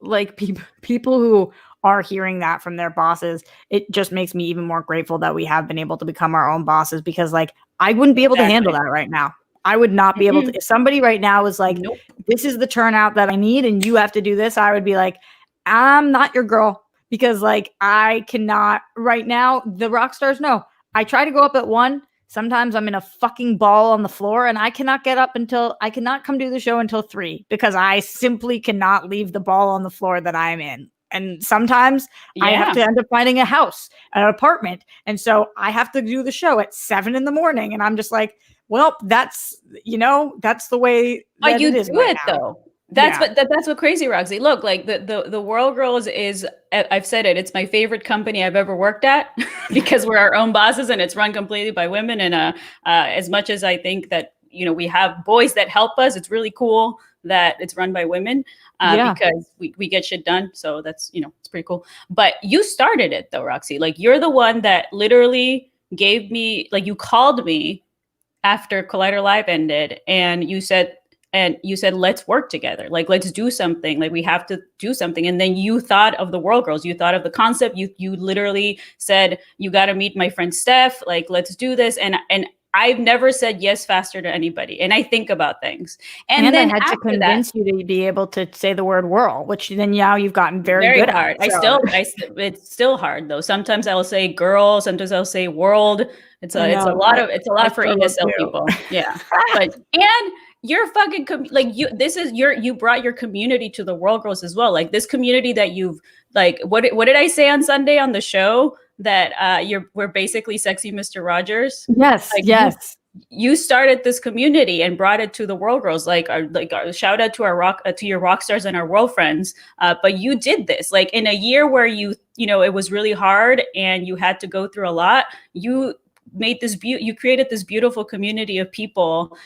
[SPEAKER 1] Like, people who are hearing that from their bosses, it just makes me even more grateful that we have been able to become our own bosses, because like I wouldn't be able to handle that right now. I would not be able to. If somebody right now was like, nope, this is the turnout that I need and you have to do this, I would be like, I'm not your girl, because like I cannot right now. The rock stars know. I try to go up at 1. Sometimes I'm in a fucking ball on the floor and I cannot get up I cannot come do the show until 3 because I simply cannot leave the ball on the floor that I'm in. And sometimes I have to end up finding a house, an apartment. And so I have to do the show at 7 in the morning. And I'm just like, well, that's the way that
[SPEAKER 5] you
[SPEAKER 1] it is
[SPEAKER 5] do
[SPEAKER 1] right
[SPEAKER 5] it
[SPEAKER 1] now.
[SPEAKER 5] though. That's what crazy, Roxy. Look, like the World Girls is, I've said it, it's my favorite company I've ever worked at because we're our own bosses and it's run completely by women. And as much as I think that, you know, we have boys that help us, it's really cool that it's run by women because we get shit done. So that's, you know, it's pretty cool. But you started it though, Roxy. Like, you're the one that literally gave me, like, you called me after Collider Live ended and you said, let's work together. Like, let's do something. Like, we have to do something. And then you thought of the World Girls. You thought of the concept. You literally said, you got to meet my friend Steph. Like, let's do this. And I've never said yes faster to anybody. And I think about things. And then
[SPEAKER 1] I had to convince you to be able to say the word whirl, which then now you've gotten very good
[SPEAKER 5] hard.
[SPEAKER 1] at. So.
[SPEAKER 5] It's still hard though. Sometimes I'll say girl. Sometimes I'll say world. It's a lot for ESL people. Yeah. And you're fucking you brought your community to the World Girls as well. Like, this community that you've like, what did I say on Sunday on the show? That we're basically sexy Mr. Rogers.
[SPEAKER 1] Yes, like, yes.
[SPEAKER 5] You started this community and brought it to the World Girls. Like shout out to your rock stars and our world friends. But you did this like in a year where you know it was really hard and you had to go through a lot. You made this you created this beautiful community of people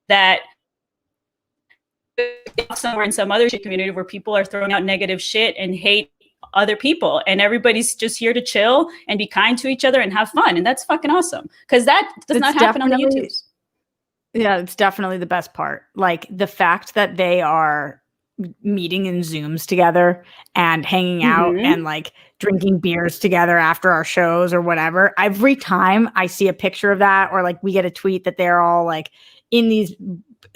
[SPEAKER 5] that somewhere in some other shit community where people are throwing out negative shit and hate other people, and everybody's just here to chill and be kind to each other and have fun. And that's fucking awesome, because that does not happen on the YouTubes.
[SPEAKER 1] Yeah, it's definitely the best part. Like, the fact that they are meeting in Zooms together and hanging out and like drinking beers together after our shows or whatever. Every time I see a picture of that, or like we get a tweet that they're all like in these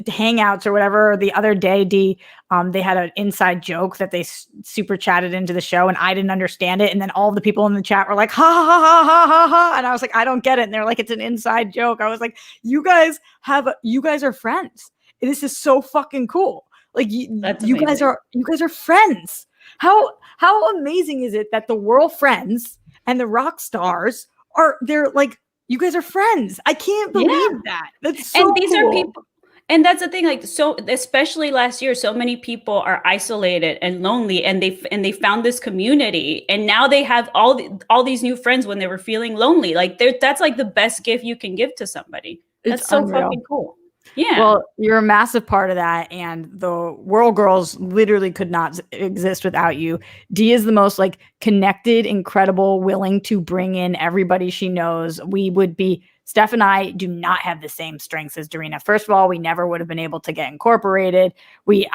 [SPEAKER 1] hangouts or whatever. The other day, they had an inside joke that they super chatted into the show and I didn't understand it. And then all the people in the chat were like, ha, ha, ha, ha, ha, ha. And I was like, I don't get it. And they're like, it's an inside joke. I was like, you guys are friends. This is so fucking cool. Like, you guys are friends. How amazing is it that the world friends and the rock stars they're like, you guys are friends. I can't believe that. That's so
[SPEAKER 5] And these
[SPEAKER 1] cool.
[SPEAKER 5] are people. And that's the thing, like, so especially last year, so many people are isolated and lonely, and they found this community, and now they have all these new friends when they were feeling lonely. Like, that's like the best gift you can give to somebody. That's so fucking cool. Yeah.
[SPEAKER 1] Well, you're a massive part of that, and the Whirl Girls literally could not exist without you. Dee is the most like connected, incredible, willing to bring in everybody she knows. Steph and I do not have the same strengths as Dorina. First of all, we never would have been able to get incorporated. We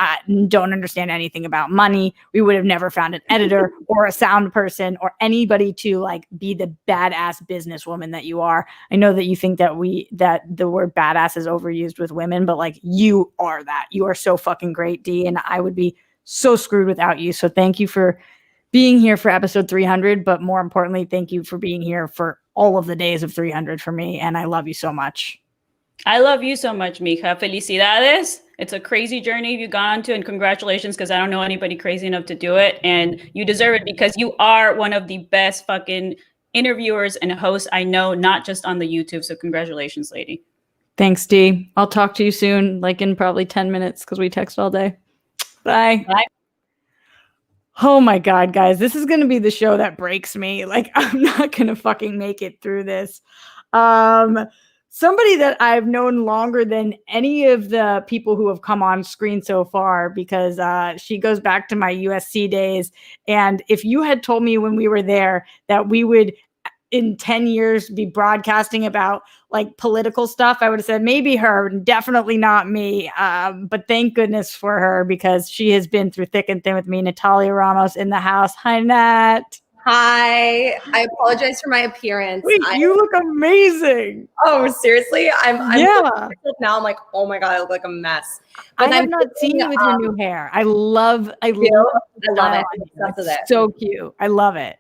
[SPEAKER 1] don't understand anything about money. We would have never found an editor or a sound person or anybody to like be the badass businesswoman that you are. I know that you think that the word badass is overused with women, but like you are that. You are so fucking great, Dee, and I would be so screwed without you. So thank you for being here for episode 300, but more importantly, thank you for being here for all of the days of 300 for me, and I love you so much.
[SPEAKER 5] I love you so much, Mija. Felicidades. It's a crazy journey you've gone to, and congratulations, because I don't know anybody crazy enough to do it, and you deserve it because you are one of the best fucking interviewers and hosts I know, not just on the YouTube. So congratulations, lady.
[SPEAKER 1] Thanks, Dee. I'll talk to you soon, like in probably 10 minutes, because we text all day. Bye.
[SPEAKER 5] Bye.
[SPEAKER 1] Oh my God, guys, this is going to be the show that breaks me. Like, I'm not going to fucking make it through this. Somebody that I've known longer than any of the people who have come on screen so far, because she goes back to my USC days. And if you had told me when we were there that we would in 10 years be broadcasting about like political stuff, I would have said maybe her, definitely not me. But thank goodness for her, because she has been through thick and thin with me. Natalia Ramos in the house. Hi, Nat.
[SPEAKER 6] Hi. I apologize for my appearance.
[SPEAKER 1] Wait, you look amazing.
[SPEAKER 6] Oh, seriously? I'm
[SPEAKER 1] Yeah.
[SPEAKER 6] now I'm like, oh my God, I look like a mess.
[SPEAKER 1] But I have not seen you with your new hair. I love
[SPEAKER 6] it. I'm obsessed with it.
[SPEAKER 1] So cute. I love it.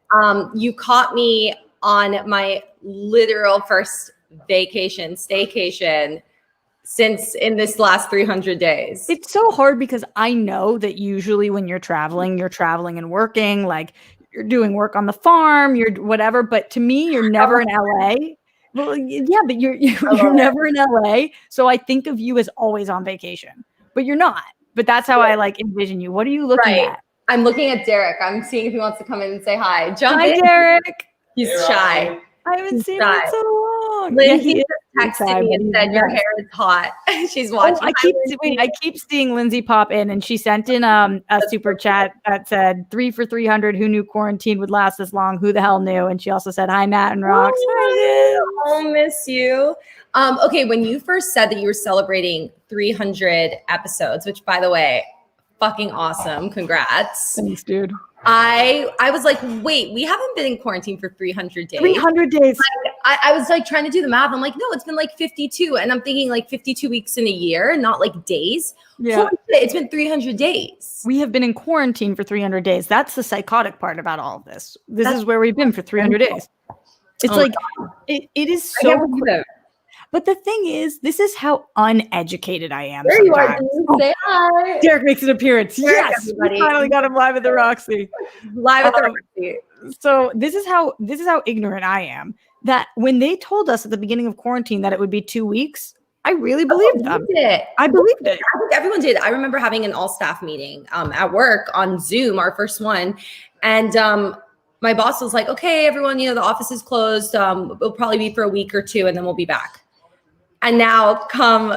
[SPEAKER 6] You caught me on my literal first staycation since in this last 300 days.
[SPEAKER 1] It's so hard because I know that usually when you're traveling and working, like you're doing work on the farm, you're whatever. But to me, you're never in LA. Well, yeah, but you're never in LA. So I think of you as always on vacation, but you're not. But that's how I like envision you. What are you looking at?
[SPEAKER 6] I'm looking at Derek. I'm seeing if he wants to come in and say hi. Jump in.
[SPEAKER 1] Hi, Derek.
[SPEAKER 6] He's shy.
[SPEAKER 1] I haven't seen him in so long.
[SPEAKER 6] Lindsay texted me and said your hair is hot. She's watching.
[SPEAKER 1] I keep seeing Lindsay pop in, and she sent in a super chat that said 3 for 300. Who knew quarantine would last this long? Who the hell knew? And she also said, hi, Nat and Rox.
[SPEAKER 6] I'll miss you. Okay, when you first said that you were celebrating 300 episodes, which by the way, fucking awesome. Congrats.
[SPEAKER 1] Thanks, dude.
[SPEAKER 6] I was like, wait, we haven't been in quarantine for 300 days.
[SPEAKER 1] 300 days.
[SPEAKER 6] Like, I was like trying to do the math. I'm like, no, it's been like 52. And I'm thinking like 52 weeks in a year, not like days.
[SPEAKER 1] Yeah.
[SPEAKER 6] It's been 300 days.
[SPEAKER 1] We have been in quarantine for 300 days. That's the psychotic part about all of this. This is where we've been for 300 days. It's it is so quick. But the thing is, this is how uneducated I am.
[SPEAKER 6] There sometimes. You are. Say hi.
[SPEAKER 1] Derek makes an appearance.
[SPEAKER 6] Derek,
[SPEAKER 1] yes, we finally got him live at the Roxy.
[SPEAKER 6] Live at the Roxy.
[SPEAKER 1] So this is how ignorant I am. That when they told us at the beginning of quarantine that it would be 2 weeks, I really believed them. I believed it.
[SPEAKER 6] I think everyone did. I remember having an all-staff meeting at work on Zoom, our first one, and my boss was like, "Okay, everyone, the office is closed. It'll probably be for a week or two, and then we'll be back." And now come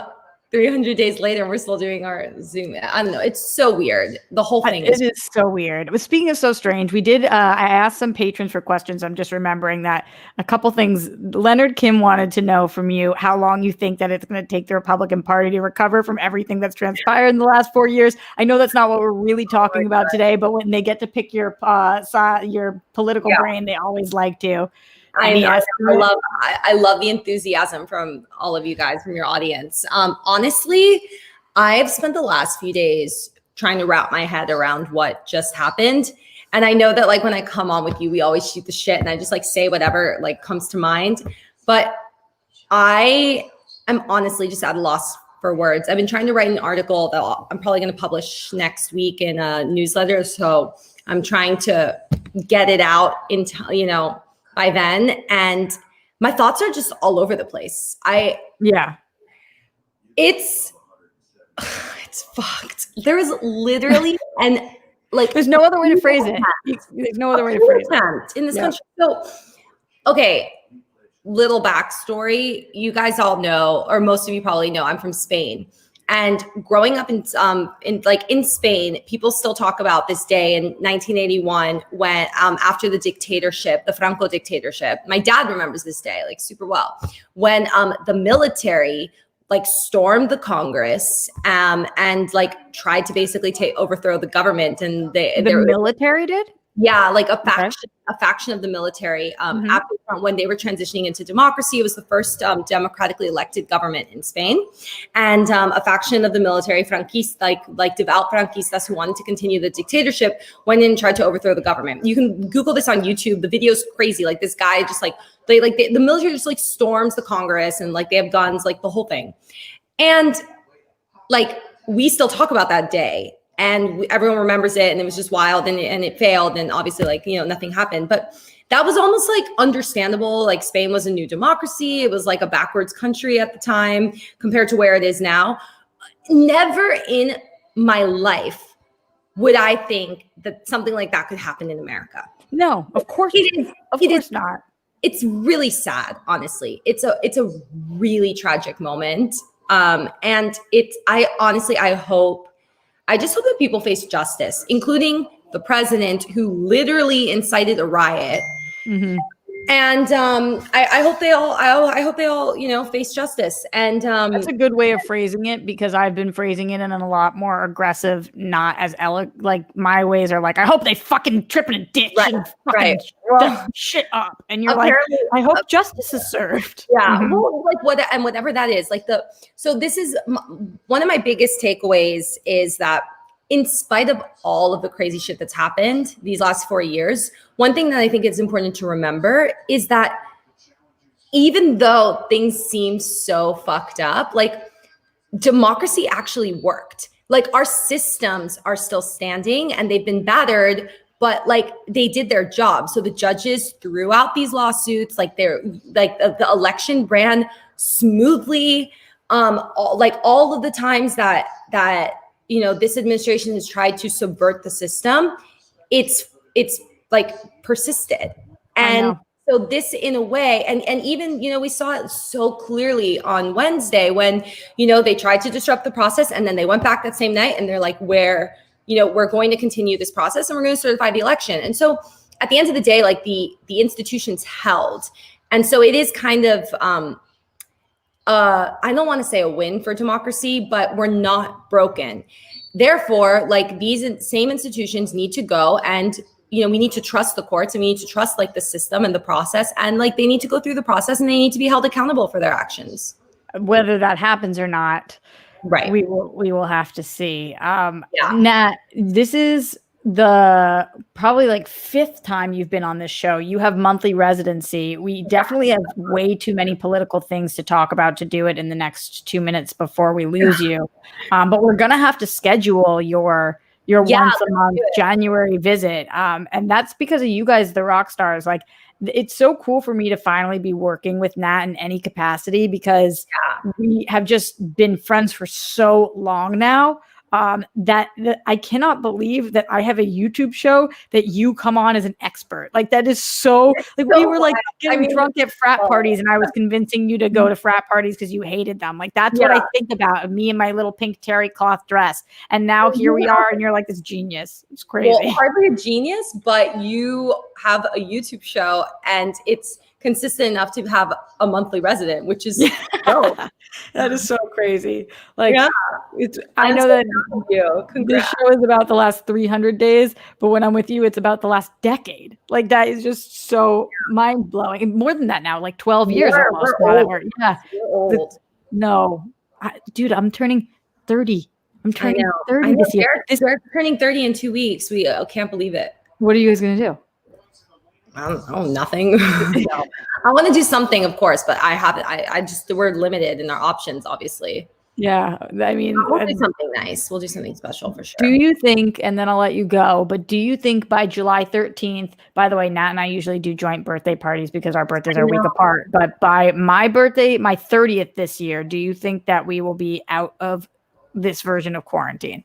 [SPEAKER 6] 300 days later, and we're still doing our Zoom. I don't know. It's so weird. The whole thing
[SPEAKER 1] is so weird. But speaking of so strange, we did, I asked some patrons for questions. I'm just remembering that a couple things. Leonard Kim wanted to know from you how long you think that it's going to take the Republican Party to recover from everything that's transpired in the last 4 years. I know that's not what we're really talking about today, but when they get to pick your political brain, they always like to.
[SPEAKER 6] I know. I love the enthusiasm from all of you guys, from your audience. Honestly, I've spent the last few days trying to wrap my head around what just happened. And I know that like when I come on with you, we always shoot the shit and I just like say whatever like comes to mind. But I am honestly just at a loss for words. I've been trying to write an article that I'm probably going to publish next week in a newsletter. So I'm trying to get it out into, by then, and my thoughts are just all over the place. It's fucked. There is literally
[SPEAKER 1] there's no other way to phrase it. There's no other way to phrase it
[SPEAKER 6] in this country. So, okay, little backstory. You guys all know, or most of you probably know, I'm from Spain. And growing up in Spain, people still talk about this day in 1981 when after the dictatorship, the Franco dictatorship. My dad remembers this day like super well, when the military like stormed the Congress and like tried to basically overthrow the government, and the
[SPEAKER 1] military did.
[SPEAKER 6] Yeah, like a faction of the military after when they were transitioning into democracy. It was the first democratically elected government in Spain, and a faction of the military, Franquistas, like devout Franquistas who wanted to continue the dictatorship, went in and tried to overthrow the government. You can Google this on YouTube. The video's crazy. Like this guy just like the military just like storms the Congress, and like they have guns, like the whole thing. And like we still talk about that day. And everyone remembers it, and it was just wild, and it failed, and obviously, like, you know, nothing happened. But that was almost like understandable. Like Spain was a new democracy. It was like a backwards country at the time compared to where it is now. Never in my life would I think that something like that could happen in America.
[SPEAKER 1] No, of course
[SPEAKER 6] it is.
[SPEAKER 1] Of course not.
[SPEAKER 6] It's really sad, honestly. It's a really tragic moment. And I just hope that people face justice, including the president who literally incited a riot.
[SPEAKER 1] Mm-hmm.
[SPEAKER 6] And I hope they all, you know, face justice. And
[SPEAKER 1] that's a good way of phrasing it, because I've been phrasing it in a lot more aggressive, not as like my ways are like, I hope they fucking trip in a ditch and fucking shit up. And you're like, I hope justice is served.
[SPEAKER 6] Yeah. Mm-hmm. Well, like whatever that is, like so this is one of my biggest takeaways is that in spite of all of the crazy shit that's happened these last 4 years, one thing that I think is important to remember is that even though things seem so fucked up, like democracy actually worked. Like our systems are still standing and they've been battered, but like they did their job. So the judges threw out these lawsuits, like the election ran smoothly. All of the times that you know, this administration has tried to subvert the system, it's like persisted. And so this in a way, and even, you know, we saw it so clearly on Wednesday when, you know, they tried to disrupt the process and then they went back that same night and they're like, we're going to continue this process and we're going to certify the election. And so at the end of the day, like the institutions held. And so it is kind of, I don't want to say a win for democracy, but we're not broken. Therefore, like these same institutions need to go and, you know, we need to trust the courts and we need to trust like the system and the process, and like they need to go through the process and they need to be held accountable for their actions.
[SPEAKER 1] Whether that happens or not,
[SPEAKER 6] right?
[SPEAKER 1] We will have to see. Nat, this is the probably like 5th time you've been on this show. You have monthly residency. We definitely have way too many political things to talk about to do it in the next 2 minutes before we lose you. But we're gonna have to schedule your once a month January visit. And that's because of you guys, the rock stars. Like it's so cool for me to finally be working with Nat in any capacity, because we have just been friends for so long now. That I cannot believe that I have a YouTube show that you come on as an expert. Like that is so like we were like getting drunk at frat parties and I was convincing you to go to frat parties because you hated them. Like that's what I think about me and my little pink terry cloth dress. And now here we are and you're like this genius. It's crazy.
[SPEAKER 6] Well, hardly a genius, but you have a YouTube show and it's consistent enough to have a monthly resident, which is dope.
[SPEAKER 1] That is so crazy. Like I know that this show is about the last 300 days, but when I'm with you, it's about the last decade. Like that is just so mind blowing. And more than that now, like 12 years almost.
[SPEAKER 6] We're old.
[SPEAKER 1] No, dude, I'm turning 30. I'm turning 30 this year.
[SPEAKER 6] We're turning 30 in 2 weeks. We can't believe it.
[SPEAKER 1] What are you guys gonna do?
[SPEAKER 6] I don't know, nothing. I want to do something, of course, but we're limited in our options, obviously.
[SPEAKER 1] Yeah. I mean,
[SPEAKER 6] we'll do something nice. We'll do something special for sure.
[SPEAKER 1] Do you think, and then I'll let you go, but do you think by July 13th, by the way, Nat and I usually do joint birthday parties because our birthdays are a week apart, but by my birthday, my 30th this year, do you think that we will be out of this version of quarantine?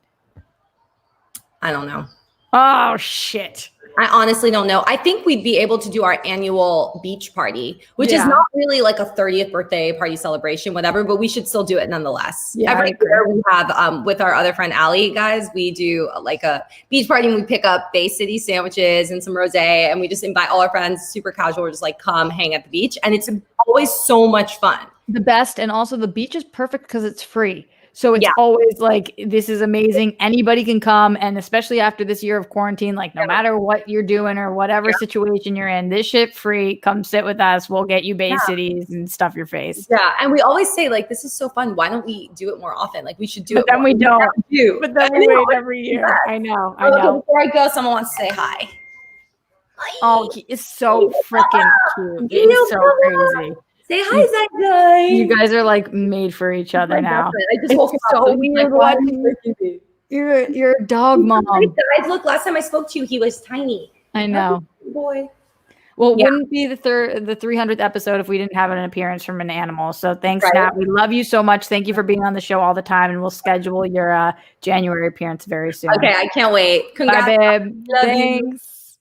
[SPEAKER 6] I don't know.
[SPEAKER 1] Oh, shit.
[SPEAKER 6] I honestly don't know. I think we'd be able to do our annual beach party, which is
[SPEAKER 1] Yeah.
[SPEAKER 6] not really like a 30th birthday party celebration, whatever, but we should still do it nonetheless.
[SPEAKER 1] Yeah, I
[SPEAKER 6] Every
[SPEAKER 1] agree.
[SPEAKER 6] year we have, with our other friend Allie, guys, we do like a beach party and we pick up Bay City sandwiches and some rosé and we just invite all our friends, super casual, we're just like come hang at the beach. And it's always so much fun.
[SPEAKER 1] The best. And also the beach is perfect because it's free. So it's
[SPEAKER 6] Yeah.
[SPEAKER 1] always like, this is amazing. Anybody can come. And especially after this year of quarantine, like no matter what you're doing or whatever situation you're in, this shit free, come sit with us. We'll get you Bay Cities and stuff your face.
[SPEAKER 6] Yeah. And we always say like, this is so fun. Why don't we do it more often? Like we should do
[SPEAKER 1] But
[SPEAKER 6] it
[SPEAKER 1] then
[SPEAKER 6] more.
[SPEAKER 1] we don't.
[SPEAKER 6] do.
[SPEAKER 1] But then we wait every year. I know. I
[SPEAKER 6] Okay,
[SPEAKER 1] know.
[SPEAKER 6] before I go, someone wants to say hi.
[SPEAKER 1] Oh, he is so freaking cute. It's so crazy.
[SPEAKER 6] Say hi, Zach guys.
[SPEAKER 1] You guys are like made for each other now.
[SPEAKER 6] I just
[SPEAKER 1] It's
[SPEAKER 6] woke him up,
[SPEAKER 1] so
[SPEAKER 6] he's
[SPEAKER 1] weird
[SPEAKER 6] like,
[SPEAKER 1] watching
[SPEAKER 6] "Why?"
[SPEAKER 1] You're a dog mom.
[SPEAKER 6] Guys, look, last time I spoke to you, he was tiny.
[SPEAKER 1] I know.
[SPEAKER 6] Boy.
[SPEAKER 1] Well, it
[SPEAKER 6] Yeah.
[SPEAKER 1] wouldn't be the 300th episode if we didn't have an appearance from an animal. So thanks,
[SPEAKER 6] Right.
[SPEAKER 1] Nat. We love you so much. Thank you for being on the show all the time, and we'll schedule your January appearance very soon.
[SPEAKER 6] Okay, I can't wait. Congrats.
[SPEAKER 1] Bye, babe.
[SPEAKER 6] Love you.
[SPEAKER 1] Thanks.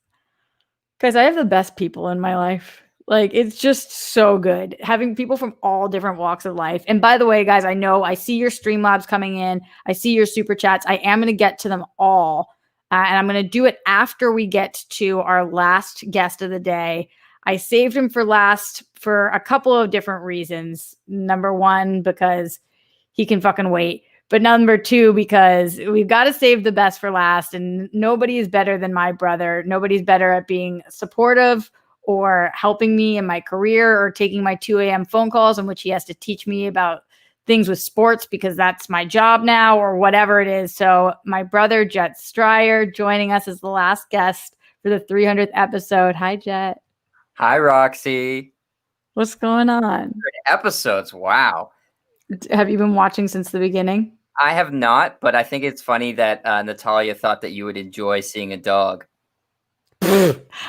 [SPEAKER 1] Guys, I have the best people in my life. Like, it's just so good having people from all different walks of life. And by the way, guys, I know I see your Streamlabs coming in. I see your super chats. I am going to get to them all. And I'm going to do it after we get to our last guest of the day. I saved him for last for a couple of different reasons. Number one, because he can fucking wait. But number two, because we've got to save the best for last. And nobody is better than my brother. Nobody's better at being supportive or helping me in my career or taking my 2 a.m. phone calls in which he has to teach me about things with sports because that's my job now or whatever it is. So my brother, Jett Striar, joining us as the last guest for the 300th episode. Hi, Jett.
[SPEAKER 7] Hi, Roxy.
[SPEAKER 1] What's going on?
[SPEAKER 7] Episodes. Wow.
[SPEAKER 1] Have you been watching since the beginning?
[SPEAKER 7] I have not, but I think it's funny that Natalia thought that you would enjoy seeing a dog.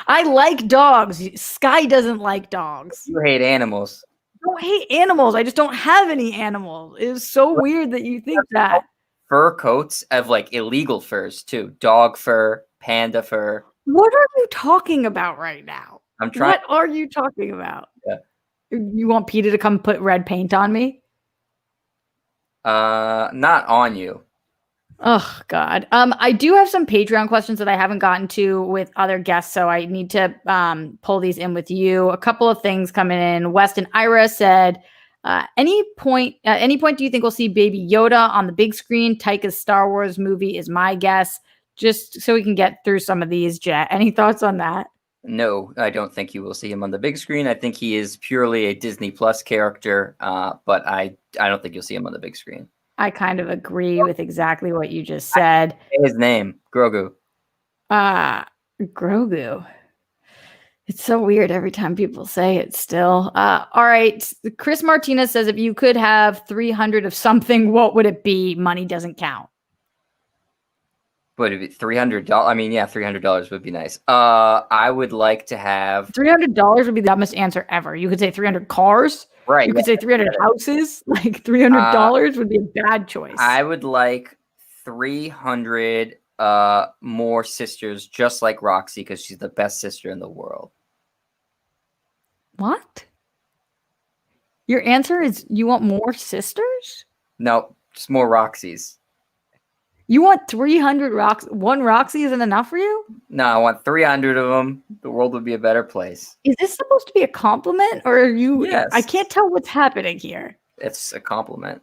[SPEAKER 1] I like dogs. Sky doesn't like dogs.
[SPEAKER 7] You hate animals.
[SPEAKER 1] I don't hate animals. I just don't have any animals. It is so weird that you think that.
[SPEAKER 7] Fur coats of like illegal furs too. Dog fur, panda fur.
[SPEAKER 1] What are you talking about right now?
[SPEAKER 7] I'm trying.
[SPEAKER 1] What are you talking about?
[SPEAKER 7] Yeah.
[SPEAKER 1] You want Peter to come put red paint on me?
[SPEAKER 7] Not on you.
[SPEAKER 1] Oh God. I do have some Patreon questions that I haven't gotten to with other guests, so I need to pull these in with you. A couple of things coming in. Weston Ira said, any point do you think we'll see Baby Yoda on the big screen? Taika's Star Wars movie is my guess. Just so we can get through some of these, Jett. Any thoughts on that?
[SPEAKER 7] No, I don't think you will see him on the big screen. I think he is purely a Disney Plus character, but I don't think you'll see him on the big screen.
[SPEAKER 1] I kind of agree with exactly what you just said.
[SPEAKER 7] His name, Grogu.
[SPEAKER 1] Grogu. It's so weird every time people say it still. All right. Chris Martinez says, if you could have 300 of something, what would it be? Money doesn't count.
[SPEAKER 7] But if it $300, I mean, yeah, $300 would be nice. I would like to have
[SPEAKER 1] $300 would be the dumbest answer ever. You could say 300 cars.
[SPEAKER 7] right.
[SPEAKER 1] You could say 300 houses. Like $300 would be a bad choice.
[SPEAKER 7] I would like 300 more sisters, just like Roxy, because she's the best sister in the world.
[SPEAKER 1] What? Your answer is you want more sisters?
[SPEAKER 7] No, just more Roxys.
[SPEAKER 1] You want 300 one Roxy isn't enough for you?
[SPEAKER 7] No, I want 300 of them. The world would be a better place.
[SPEAKER 1] Is this supposed to be a compliment or are you?
[SPEAKER 7] Yes.
[SPEAKER 1] I can't tell what's happening here.
[SPEAKER 7] It's a compliment.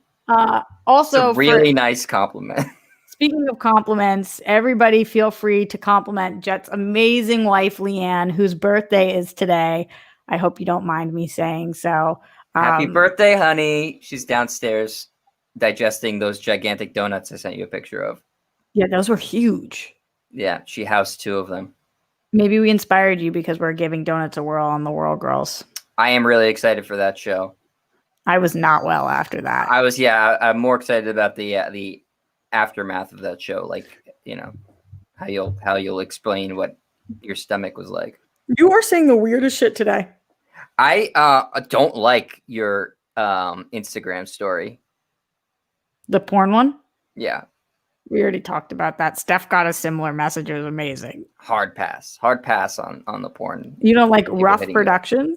[SPEAKER 1] Also,
[SPEAKER 7] It's a really nice compliment.
[SPEAKER 1] Speaking of compliments, everybody feel free to compliment Jett's amazing wife, Leanne, whose birthday is today. I hope you don't mind me saying so.
[SPEAKER 7] Happy birthday, honey. She's downstairs digesting those gigantic donuts I sent you a picture of.
[SPEAKER 1] Yeah, those were huge.
[SPEAKER 7] Yeah, she housed 2 of them.
[SPEAKER 1] Maybe we inspired you because we're giving donuts a whirl on the Whirl Girls.
[SPEAKER 7] I am really excited for that show.
[SPEAKER 1] I was not well after that.
[SPEAKER 7] I'm more excited about the aftermath of that show. Like, you know, how you'll explain what your stomach was like.
[SPEAKER 1] You are saying the weirdest shit today.
[SPEAKER 7] I don't like your Instagram story.
[SPEAKER 1] The porn one?
[SPEAKER 7] Yeah.
[SPEAKER 1] We already talked about that. Steph got a similar message. It was amazing.
[SPEAKER 7] Hard pass on the porn.
[SPEAKER 1] You don't like
[SPEAKER 7] People
[SPEAKER 1] rough
[SPEAKER 7] hitting you.
[SPEAKER 1] production?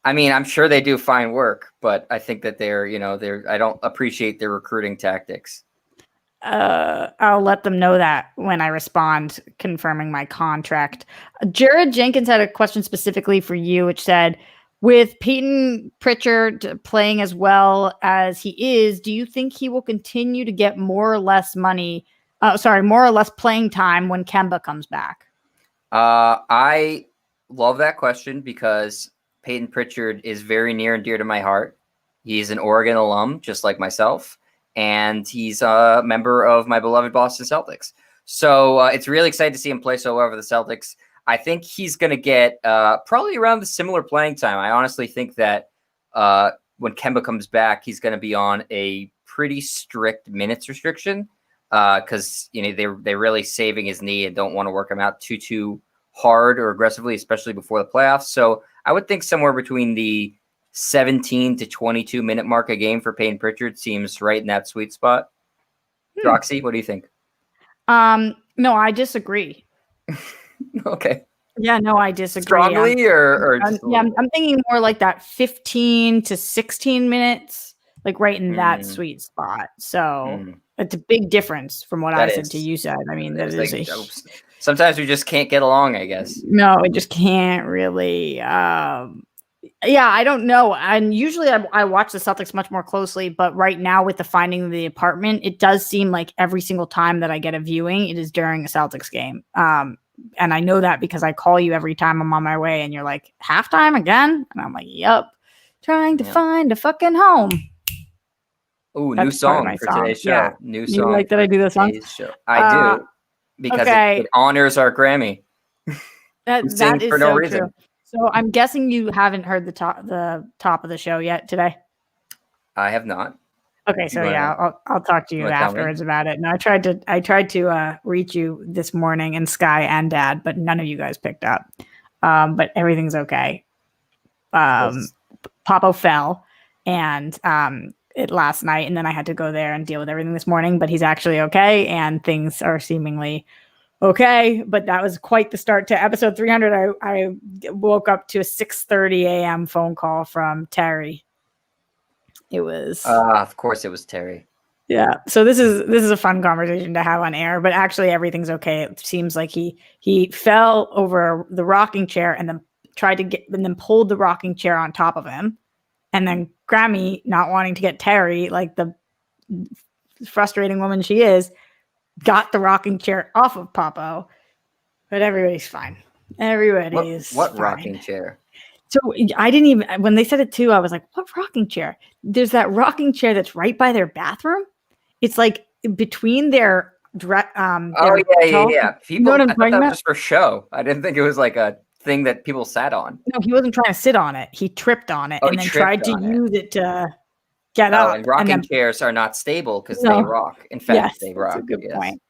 [SPEAKER 7] I mean, I'm sure they do fine work, but I think that I don't appreciate their recruiting tactics.
[SPEAKER 1] I'll let them know that when I respond, confirming my contract. Jared Jenkins had a question specifically for you, which said, with Peyton Pritchard playing as well as he is, do you think he will continue to get more or less playing time when Kemba comes back?
[SPEAKER 7] I love that question because Peyton Pritchard is very near and dear to my heart. He's an Oregon alum, just like myself, and he's a member of my beloved Boston Celtics. So it's really exciting to see him play so well for the Celtics. I think he's going to get probably around the similar playing time. I honestly think that when Kemba comes back, he's going to be on a pretty strict minutes restriction because they're really saving his knee and don't want to work him out too hard or aggressively, especially before the playoffs. So I would think somewhere between the 17 to 22 minute mark a game for Peyton Pritchard seems right in that sweet spot. Roxy, what do you think?
[SPEAKER 1] No, I disagree.
[SPEAKER 7] Okay.
[SPEAKER 1] Yeah, no, I disagree.
[SPEAKER 7] Strongly or
[SPEAKER 1] I'm thinking more like that 15 to 16 minutes, like right in that sweet spot. So it's a big difference from what I said to you said. I mean, that is
[SPEAKER 7] sometimes we just can't get along, I guess.
[SPEAKER 1] No, we just can't really. Yeah, I don't know. And usually I watch the Celtics much more closely, but right now with the finding of the apartment, it does seem like every single time that I get a viewing, it is during a Celtics game. And I know that because I call you every time I'm on my way and you're like, halftime again? And I'm like, yep, trying to find a fucking home.
[SPEAKER 7] Ooh, new song for today's show.
[SPEAKER 1] Yeah.
[SPEAKER 7] New song.
[SPEAKER 1] You like that I do this song?
[SPEAKER 7] I do. Because it honors our Grammy.
[SPEAKER 1] That is so true. So I'm guessing you haven't heard the top of the show yet today.
[SPEAKER 7] I have not.
[SPEAKER 1] Okay, so I'll talk to you afterwards about it. No, I tried to reach you this morning in Sky and Dad, but none of you guys picked up. But everything's okay. Papo fell and it last night, and then I had to go there and deal with everything this morning. But he's actually okay, and things are seemingly okay. But that was quite the start to episode 300. I woke up to a 6:30 a.m. phone call from Terry. It was
[SPEAKER 7] of course it was Terry.
[SPEAKER 1] Yeah. So this is a fun conversation to have on air, but actually everything's okay. It seems like he fell over the rocking chair and then pulled the rocking chair on top of him. And then Grammy, not wanting to get Terry, like the frustrating woman she is, got the rocking chair off of Papo. But everybody's fine. Everybody is
[SPEAKER 7] what
[SPEAKER 1] fine.
[SPEAKER 7] Rocking chair?
[SPEAKER 1] So I didn't even, when they said it too, I was like, what rocking chair? There's that rocking chair that's right by their bathroom. It's like between their
[SPEAKER 7] yeah.
[SPEAKER 1] I
[SPEAKER 7] People, I thought that was
[SPEAKER 1] about?
[SPEAKER 7] just for show. I didn't think it was like a thing that people sat on.
[SPEAKER 1] No, he wasn't trying to sit on it. He tripped on it and then tried to use it to get up.
[SPEAKER 7] And rocking chairs are not stable because they rock. In fact, they rock.
[SPEAKER 1] That's a good point.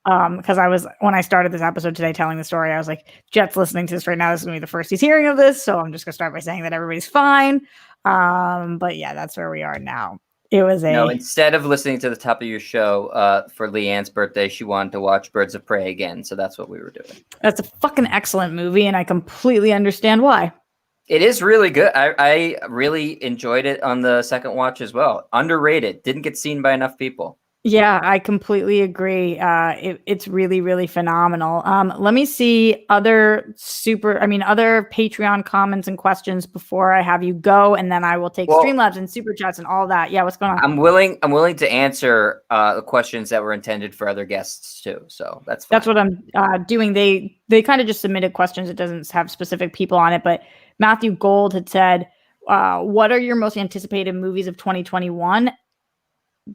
[SPEAKER 1] Because when I started this episode today telling the story, I was like, Jett's listening to this right now. This is going to be the first he's hearing of this. So I'm just going to start by saying that everybody's fine. But yeah, that's where we are now. It was
[SPEAKER 7] instead of listening to the top of your show for Leanne's birthday, she wanted to watch Birds of Prey again. So that's what we were doing.
[SPEAKER 1] That's a fucking excellent movie. And I completely understand why.
[SPEAKER 7] It is really good. I really enjoyed it on the second watch as well. Underrated. Didn't get seen by enough people.
[SPEAKER 1] Yeah, I completely agree. It's really, really phenomenal. Let me see other Patreon comments and questions before I have you go, and then I will take Streamlabs and super chats and all that. Yeah, what's going on?
[SPEAKER 7] I'm willing to answer the questions that were intended for other guests too. So that's fine.
[SPEAKER 1] That's what I'm doing. They kind of just submitted questions. It doesn't have specific people on it, but Matthew Gold had said, "What are your most anticipated movies of 2021?"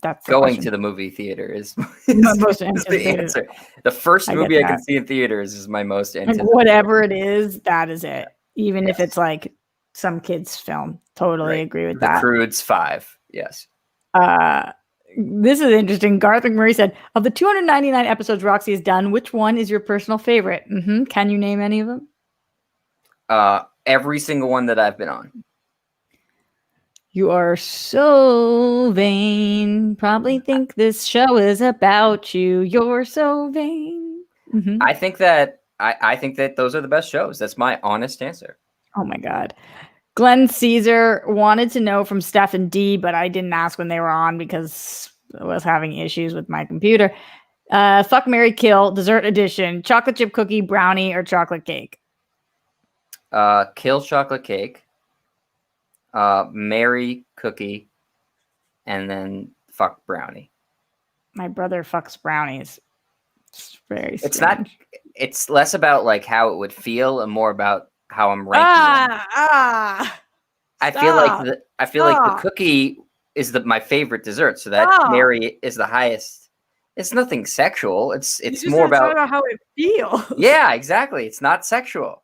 [SPEAKER 1] That's
[SPEAKER 7] going to the movie theater is
[SPEAKER 1] most anticipated.
[SPEAKER 7] The answer. The first movie I can see in theaters is my most anticipated.
[SPEAKER 1] Like whatever it is, that is it. Even if it's like some kid's film. Totally agree with that.
[SPEAKER 7] The Croods 5. Yes.
[SPEAKER 1] This is interesting. Garth McMurray said, of the 299 episodes Roxy has done, which one is your personal favorite? Can you name any of them?
[SPEAKER 7] Every single one that I've been on.
[SPEAKER 1] You are so vain. Probably think this show is about you. You're so vain. Mm-hmm.
[SPEAKER 7] I think that those are the best shows. That's my honest answer.
[SPEAKER 1] Oh my God. Glenn Caesar wanted to know from Steph and D, but I didn't ask when they were on because I was having issues with my computer. Fuck, marry, kill, dessert edition, chocolate chip cookie, brownie, or chocolate cake?
[SPEAKER 7] Kill chocolate cake. Marry cookie, and then fuck brownie.
[SPEAKER 1] My brother fucks brownies. It's very strange.
[SPEAKER 7] It's not. It's less about like how it would feel and more about how I'm ranking them. I feel like the cookie is my favorite dessert, so that Mary is the highest. It's nothing sexual. It's more about
[SPEAKER 1] how it feels.
[SPEAKER 7] Yeah, exactly. It's not sexual.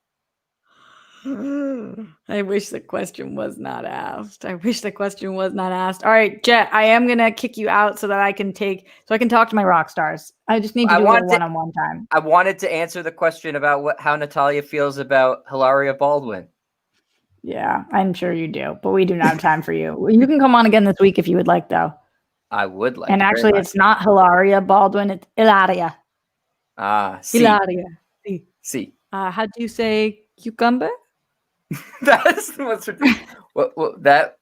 [SPEAKER 1] I wish the question was not asked. All right, Jett, I am gonna kick you out so that I can talk to my rock stars. I just need to do a one-on-one time.
[SPEAKER 7] I wanted to answer the question about how Natalia feels about Hilaria Baldwin.
[SPEAKER 1] Yeah, I'm sure you do, but we do not have time for you. You can come on again this week if you would like, though.
[SPEAKER 7] I would like.
[SPEAKER 1] And actually, it's not Hilaria Baldwin; it's Hilaria. Hilaria.
[SPEAKER 7] See.
[SPEAKER 1] How do you say cucumber?
[SPEAKER 7] That's what's that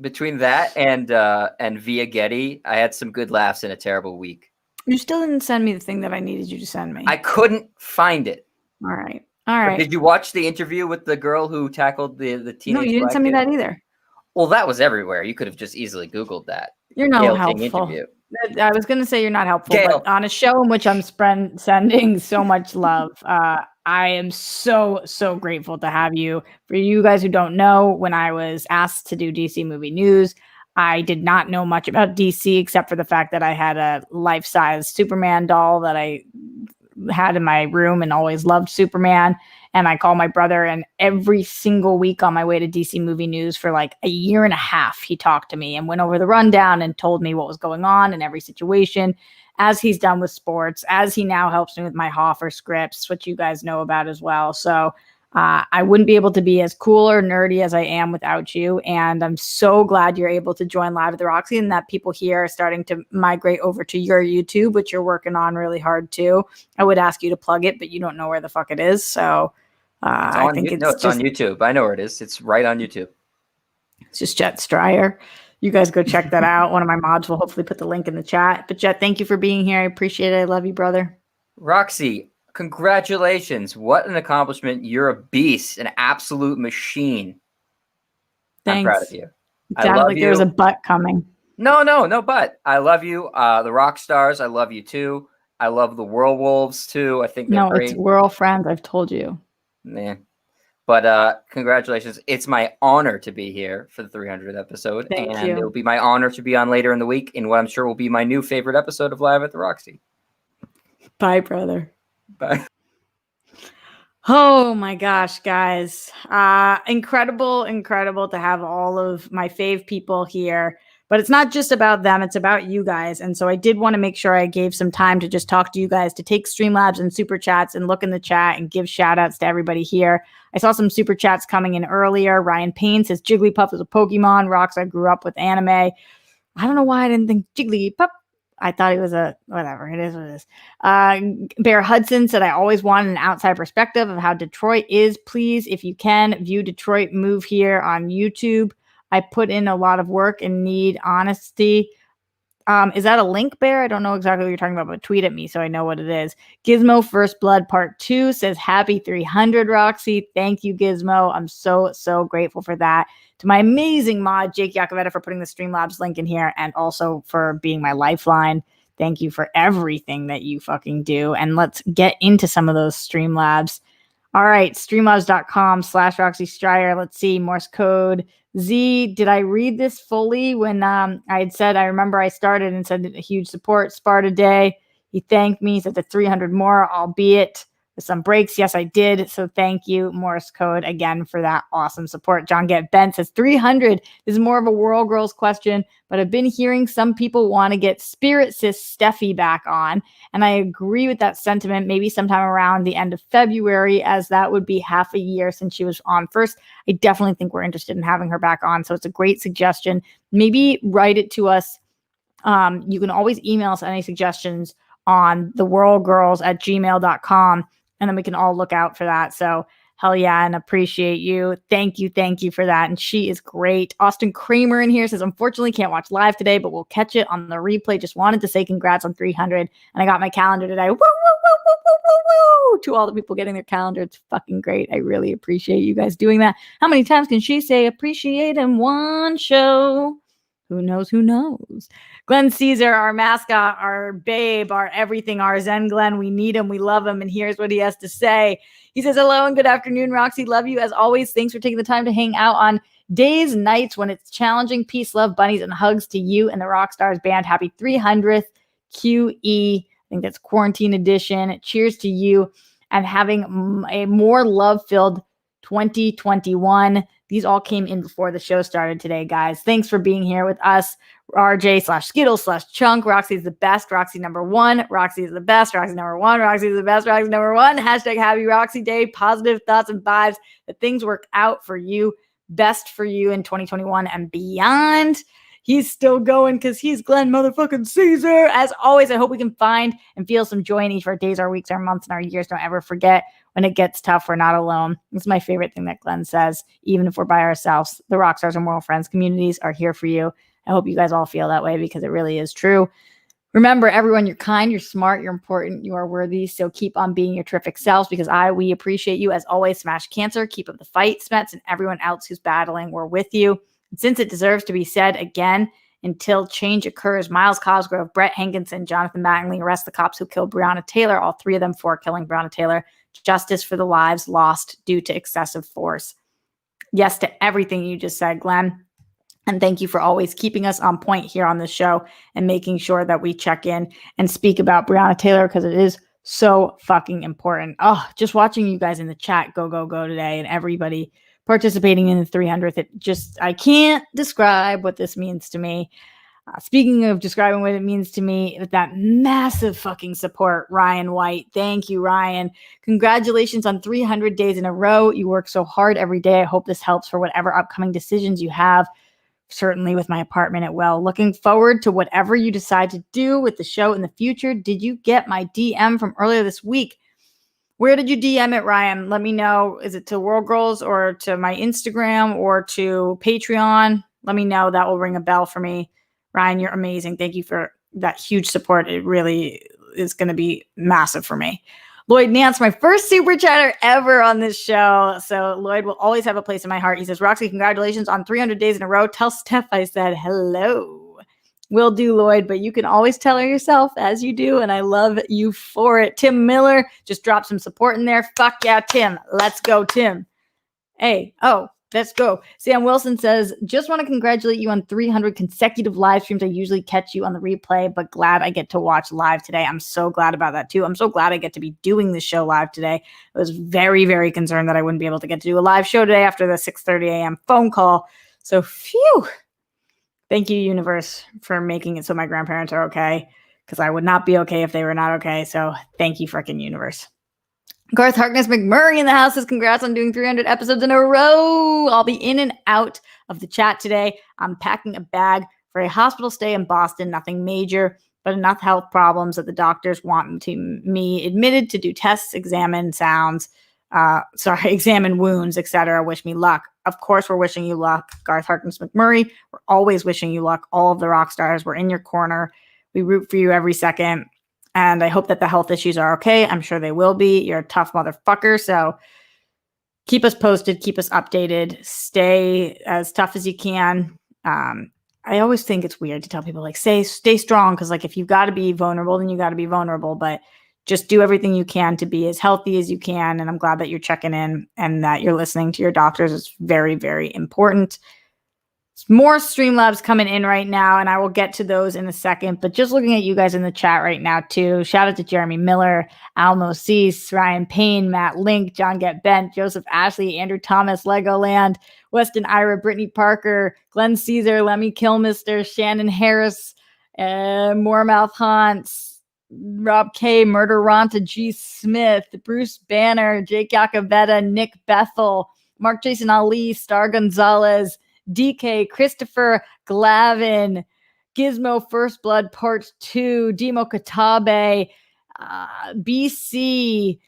[SPEAKER 7] between that and Via Getty, I had some good laughs in a terrible week.
[SPEAKER 1] You still didn't send me the thing that I needed you to send me.
[SPEAKER 7] I couldn't find it.
[SPEAKER 1] All right. But
[SPEAKER 7] did you watch the interview with the girl who tackled the teenage?
[SPEAKER 1] No, you didn't send me that either.
[SPEAKER 7] Well, that was everywhere. You could have just easily Googled that.
[SPEAKER 1] You're not helpful. I was going to say you're not helpful, but on a show in which I'm sending so much love, I am so grateful to have you. For you guys who don't know, when I was asked to do DC movie news, I did not know much about DC except for the fact that I had a life-size Superman doll that I had in my room and always loved Superman. And I called my brother, and every single week on my way to DC movie news for like a year and a half, he talked to me and went over the rundown and told me what was going on in every situation, as he's done with sports, as he now helps me with my Hoffer scripts, which you guys know about as well. So I wouldn't be able to be as cool or nerdy as I am without you. And I'm so glad you're able to join Live at the Roxy and that people here are starting to migrate over to your YouTube, which you're working on really hard too. I would ask you to plug it, but you don't know where the fuck it is. So I think it's
[SPEAKER 7] on YouTube. I know where it is. It's right on YouTube.
[SPEAKER 1] It's just Jett Striar. You guys go check that out. One of my mods will hopefully put the link in the chat. But Jett, thank you for being here. I appreciate it. I love you, brother.
[SPEAKER 7] Roxy, congratulations. What an accomplishment. You're a beast, an absolute machine.
[SPEAKER 1] Thanks.
[SPEAKER 7] I'm proud of you.
[SPEAKER 1] It sounded like there was a butt coming.
[SPEAKER 7] No butt. I love you. The rock stars, I love you too. I love the Whirlwolves too. I think they're great.
[SPEAKER 1] We're all friends. I've told you.
[SPEAKER 7] Man. But congratulations. It's my honor to be here for the 300th episode.
[SPEAKER 1] Thank
[SPEAKER 7] and
[SPEAKER 1] you.
[SPEAKER 7] It'll be my honor to be on later in the week in what I'm sure will be my new favorite episode of Live at the Roxy.
[SPEAKER 1] Bye, brother.
[SPEAKER 7] Bye.
[SPEAKER 1] Oh my gosh, guys. Incredible to have all of my fave people here. But it's not just about them, it's about you guys. And so I did want to make sure I gave some time to just talk to you guys, to take Streamlabs and Super Chats and look in the chat and give shout outs to everybody here. I saw some Super Chats coming in earlier. Ryan Payne says Jigglypuff is a Pokemon. Rocks, I grew up with anime. I don't know why I didn't think Jigglypuff. I thought he was whatever. It is what it is. Bear Hudson said, I always wanted an outside perspective of how Detroit is. Please, if you can, view Detroit Move here on YouTube. I put in a lot of work and need honesty. Is that a link, Bear? I don't know exactly what you're talking about, but tweet at me so I know what it is. Gizmo First Blood Part 2 says, happy 300, Roxy. Thank you, Gizmo. I'm so grateful for that. To my amazing mod, Jake Yacovetta, for putting the Streamlabs link in here and also for being my lifeline. Thank you for everything that you fucking do. And let's get into some of those Streamlabs. All right, streamlabs.com/Roxy Striar. Let's see, Morse code. Z, did I read this fully when I had said, I remember I started and said a huge support, Sparta Day. He thanked me, said the 300 more, albeit with some breaks. Yes, I did. So thank you, Morse Code, again for that awesome support. John Get Bent says 300 is more of a World Girls question, but I've been hearing some people want to get Spirit Sis Steffi back on. And I agree with that sentiment, maybe sometime around the end of February, as that would be half a year since she was on first. I definitely think we're interested in having her back on. So it's a great suggestion. Maybe write it to us. You can always email us any suggestions on theworldgirls@gmail.com. And then we can all look out for that. So hell yeah, and appreciate you. Thank you for that. And she is great. Austin Kramer in here says, unfortunately can't watch live today, but we'll catch it on the replay. Just wanted to say congrats on 300. And I got my calendar today. Woo, woo, woo, woo, woo, woo, woo. To all the people getting their calendar. It's fucking great. I really appreciate you guys doing that. How many times can she say appreciate in one show? Who knows? Glenn Caesar, our mascot, our babe, our everything, our Zen Glenn. We need him. We love him. And here's what he has to say. He says, hello and good afternoon, Roxy. Love you as always. Thanks for taking the time to hang out on days, nights when it's challenging. Peace, love, bunnies, and hugs to you and the Rockstars band. Happy 300th QE. I think that's quarantine edition. Cheers to you and having a more love-filled 2021. These all came in before the show started today, guys. Thanks for being here with us. RJ/Skittle/Chunk. Roxy is the best. Roxy number one. Roxy is the best. Roxy number one. Roxy is the best. Roxy number one. Hashtag Happy Roxy Day. Positive thoughts and vibes that things work out for you. Best for you in 2021 and beyond. He's still going because he's Glenn motherfucking Caesar. As always, I hope we can find and feel some joy in each of our days, our weeks, our months, and our years. Don't ever forget, when it gets tough, we're not alone. It's my favorite thing that Glenn says. Even if we're by ourselves, the Rockstars and Moral Friends communities are here for you. I hope you guys all feel that way because it really is true. Remember, everyone, you're kind, you're smart, you're important, you are worthy. So keep on being your terrific selves because we appreciate you. As always, smash cancer, keep up the fight, Smets, and everyone else who's battling. We're with you. And since it deserves to be said again, until change occurs, Miles Cosgrove, Brett Hankinson, Jonathan Mattingly, arrest the cops who killed Breonna Taylor, all three of them for killing Breonna Taylor. Justice for the lives lost due to excessive force. Yes to everything you just said, Glenn. And thank you for always keeping us on point here on the show and making sure that we check in and speak about Breonna Taylor because it is so fucking important. Oh, just watching you guys in the chat go today and everybody participating in the 300th. I can't describe what this means to me. Speaking of describing what it means to me, that massive fucking support, Ryan White. Thank you, Ryan. Congratulations on 300 days in a row. You work so hard every day. I hope this helps for whatever upcoming decisions you have. Certainly with my apartment at Well. Looking forward to whatever you decide to do with the show in the future. Did you get my DM from earlier this week? Where did you DM it, Ryan? Let me know. Is it to World Girls or to my Instagram or to Patreon? Let me know. That will ring a bell for me. Ryan, you're amazing. Thank you for that huge support. It really is going to be massive for me. Lloyd Nance, my first super chatter ever on this show. So Lloyd will always have a place in my heart. He says, Roxy, congratulations on 300 days in a row. Tell Steph I said hello. Will do, Lloyd, but you can always tell her yourself as you do, and I love you for it. Tim Miller just dropped some support in there. Fuck yeah, Tim. Let's go, Tim. Hey, let's go. Sam Wilson says, just want to congratulate you on 300 consecutive live streams. I usually catch you on the replay, but glad I get to watch live today. I'm so glad about that too. I'm so glad I get to be doing this show live today. I was very, very concerned that I wouldn't be able to get to do a live show today after the 6:30 a.m. phone call. So phew. Thank you, universe, for making it so my grandparents are okay, because I would not be okay if they were not okay. So thank you, freaking universe. Garth Harkness McMurray in the house says, congrats on doing 300 episodes in a row. I'll be in and out of the chat today. I'm packing a bag for a hospital stay in Boston. Nothing major, but enough health problems that the doctors want me admitted to do tests, examine wounds, etc. Wish me luck. Of course, we're wishing you luck, Garth Harkness McMurray. We're always wishing you luck. All of the rock stars, we're in your corner. We root for you every second. And I hope that the health issues are okay. I'm sure they will be. You're a tough motherfucker. So keep us posted, keep us updated, stay as tough as you can. I always think it's weird to tell people like, stay strong. Cause like, if you've got to be vulnerable, then you got to be vulnerable, but just do everything you can to be as healthy as you can. And I'm glad that you're checking in and that you're listening to your doctors. It's very, very important. More Streamlabs coming in right now, and I will get to those in a second. But just looking at you guys in the chat right now, too. Shout out to Jeremy Miller, Almo Cease, Ryan Payne, Matt Link, John Get Bent, Joseph Ashley, Andrew Thomas, Legoland, Weston Ira, Brittany Parker, Glenn Caesar, Lemmy Kilmister, Shannon Harris, Moormouth Hans, Rob K, Murder Ronta, G. Smith, Bruce Banner, Jake Yakavetta, Nick Bethel, Mark Jason Ali, Star Gonzalez, DK, Christopher Glavin, Gizmo First Blood Part 2, Demo Katabe, BC,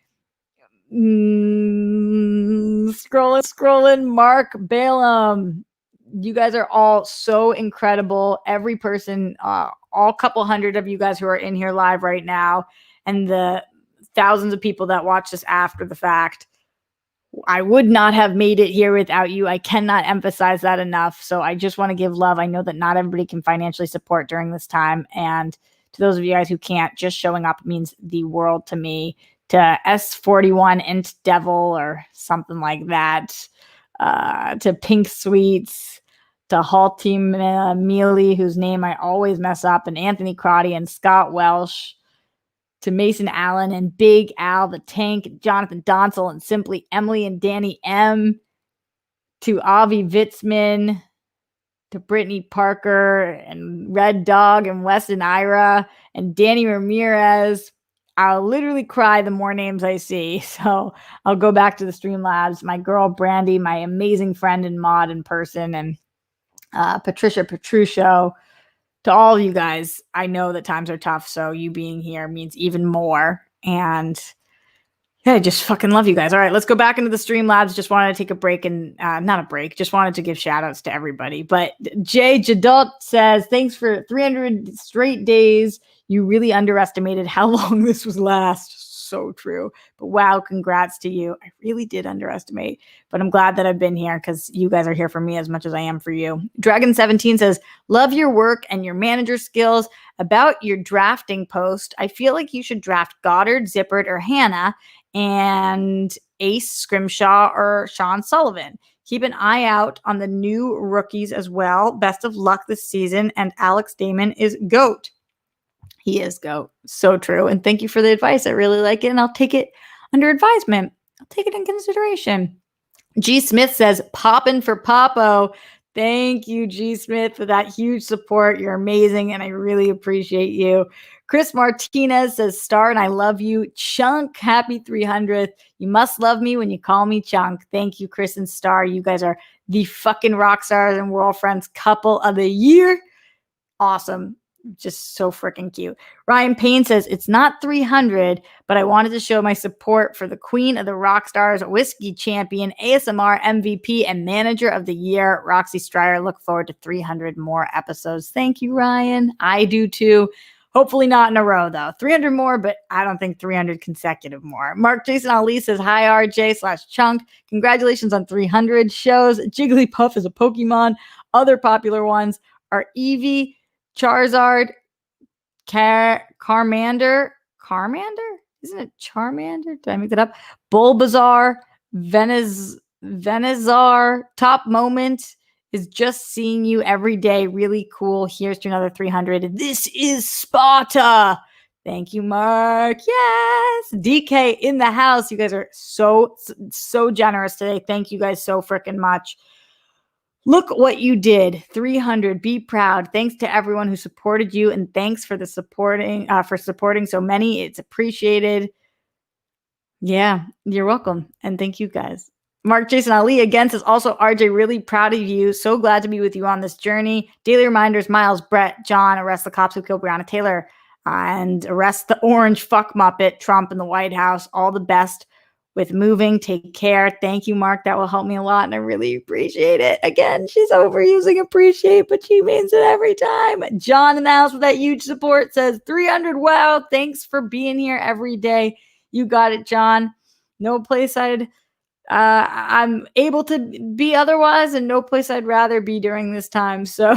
[SPEAKER 1] scrolling, Mark Balaam. You guys are all so incredible. Every person, all couple hundred of you guys who are in here live right now, and the thousands of people that watch this after the fact. I would not have made it here without you. I cannot emphasize that enough. So I just want to give love. I know that not everybody can financially support during this time. And to those of you guys who can't, just showing up means the world to me. To S41 Int Devil or something like that. To Pink Sweets. To Hall Team Mealy, whose name I always mess up. And Anthony Crotty and Scott Welsh. To Mason Allen and Big Al the Tank, Jonathan Donsel and Simply Emily and Danny M. To Avi Vitzman, to Brittany Parker and Red Dog and Weston Ira and Danny Ramirez. I'll literally cry the more names I see. So I'll go back to the Streamlabs. My girl Brandy, my amazing friend and mod in person, and Patricia Petruccio. To all of you guys, I know that times are tough, so you being here means even more. And yeah, I just fucking love you guys. All right, let's go back into the Streamlabs. Just wanted to take a break and not a break, just wanted to give shout outs to everybody. But Jay Jadot says, thanks for 300 straight days. You really underestimated how long this would last. So true. But wow, congrats to you. I really did underestimate, but I'm glad that I've been here because you guys are here for me as much as I am for you. Dragon17 says, love your work and your manager skills. About your drafting post, I feel like you should draft Goddard, Zippert, or Hannah, and Ace Scrimshaw or Sean Sullivan. Keep an eye out on the new rookies as well. Best of luck this season. And Alex Damon is GOAT. He is GOAT. So true. And thank you for the advice. I really like it. And I'll take it under advisement. I'll take it in consideration. G. Smith says, poppin' for Popo. Thank you, G. Smith, for that huge support. You're amazing. And I really appreciate you. Chris Martinez says, Star, and I love you. Chunk, happy 300th. You must love me when you call me Chunk. Thank you, Chris and Star. You guys are the fucking rock stars and world friends couple of the year. Awesome. Just so freaking cute. Ryan Payne says, it's not 300, but I wanted to show my support for the queen of the rock stars, whiskey champion, ASMR MVP, and manager of the year, Roxy Striar. Look forward to 300 more episodes. Thank you, Ryan. I do too. Hopefully not in a row, though. 300 more, but I don't think 300 consecutive more. Mark Jason Ali says, hi, RJ/Chunk. Congratulations on 300 shows. Jigglypuff is a Pokemon. Other popular ones are Eevee, Charizard, Charmander? Isn't it Charmander? Did I make that up? Bulbasaur, Venusaur. Top moment is just seeing you every day. Really cool. Here's to another 300. This is Sparta. Thank you, Mark. Yes. DK in the house. You guys are so generous today. Thank you guys so freaking much. Look what you did. 300. Be proud. Thanks to everyone who supported you, and thanks for supporting so many. It's appreciated. Yeah, you're welcome. And thank you guys. Mark Jason Ali again says, also, RJ, really proud of you. So glad to be with you on this journey. Daily reminders, Miles, Brett, John, arrest the cops who killed Breonna Taylor, and arrest the orange fuck muppet, Trump in the White House. All the best with moving. Take care. Thank you, Mark. That will help me a lot, and I really appreciate it. Again, she's overusing appreciate, but she means it every time. John in the house with that huge support says 300. Wow. Thanks for being here every day. You got it, John. No place I'm able to be otherwise, and no place I'd rather be during this time. So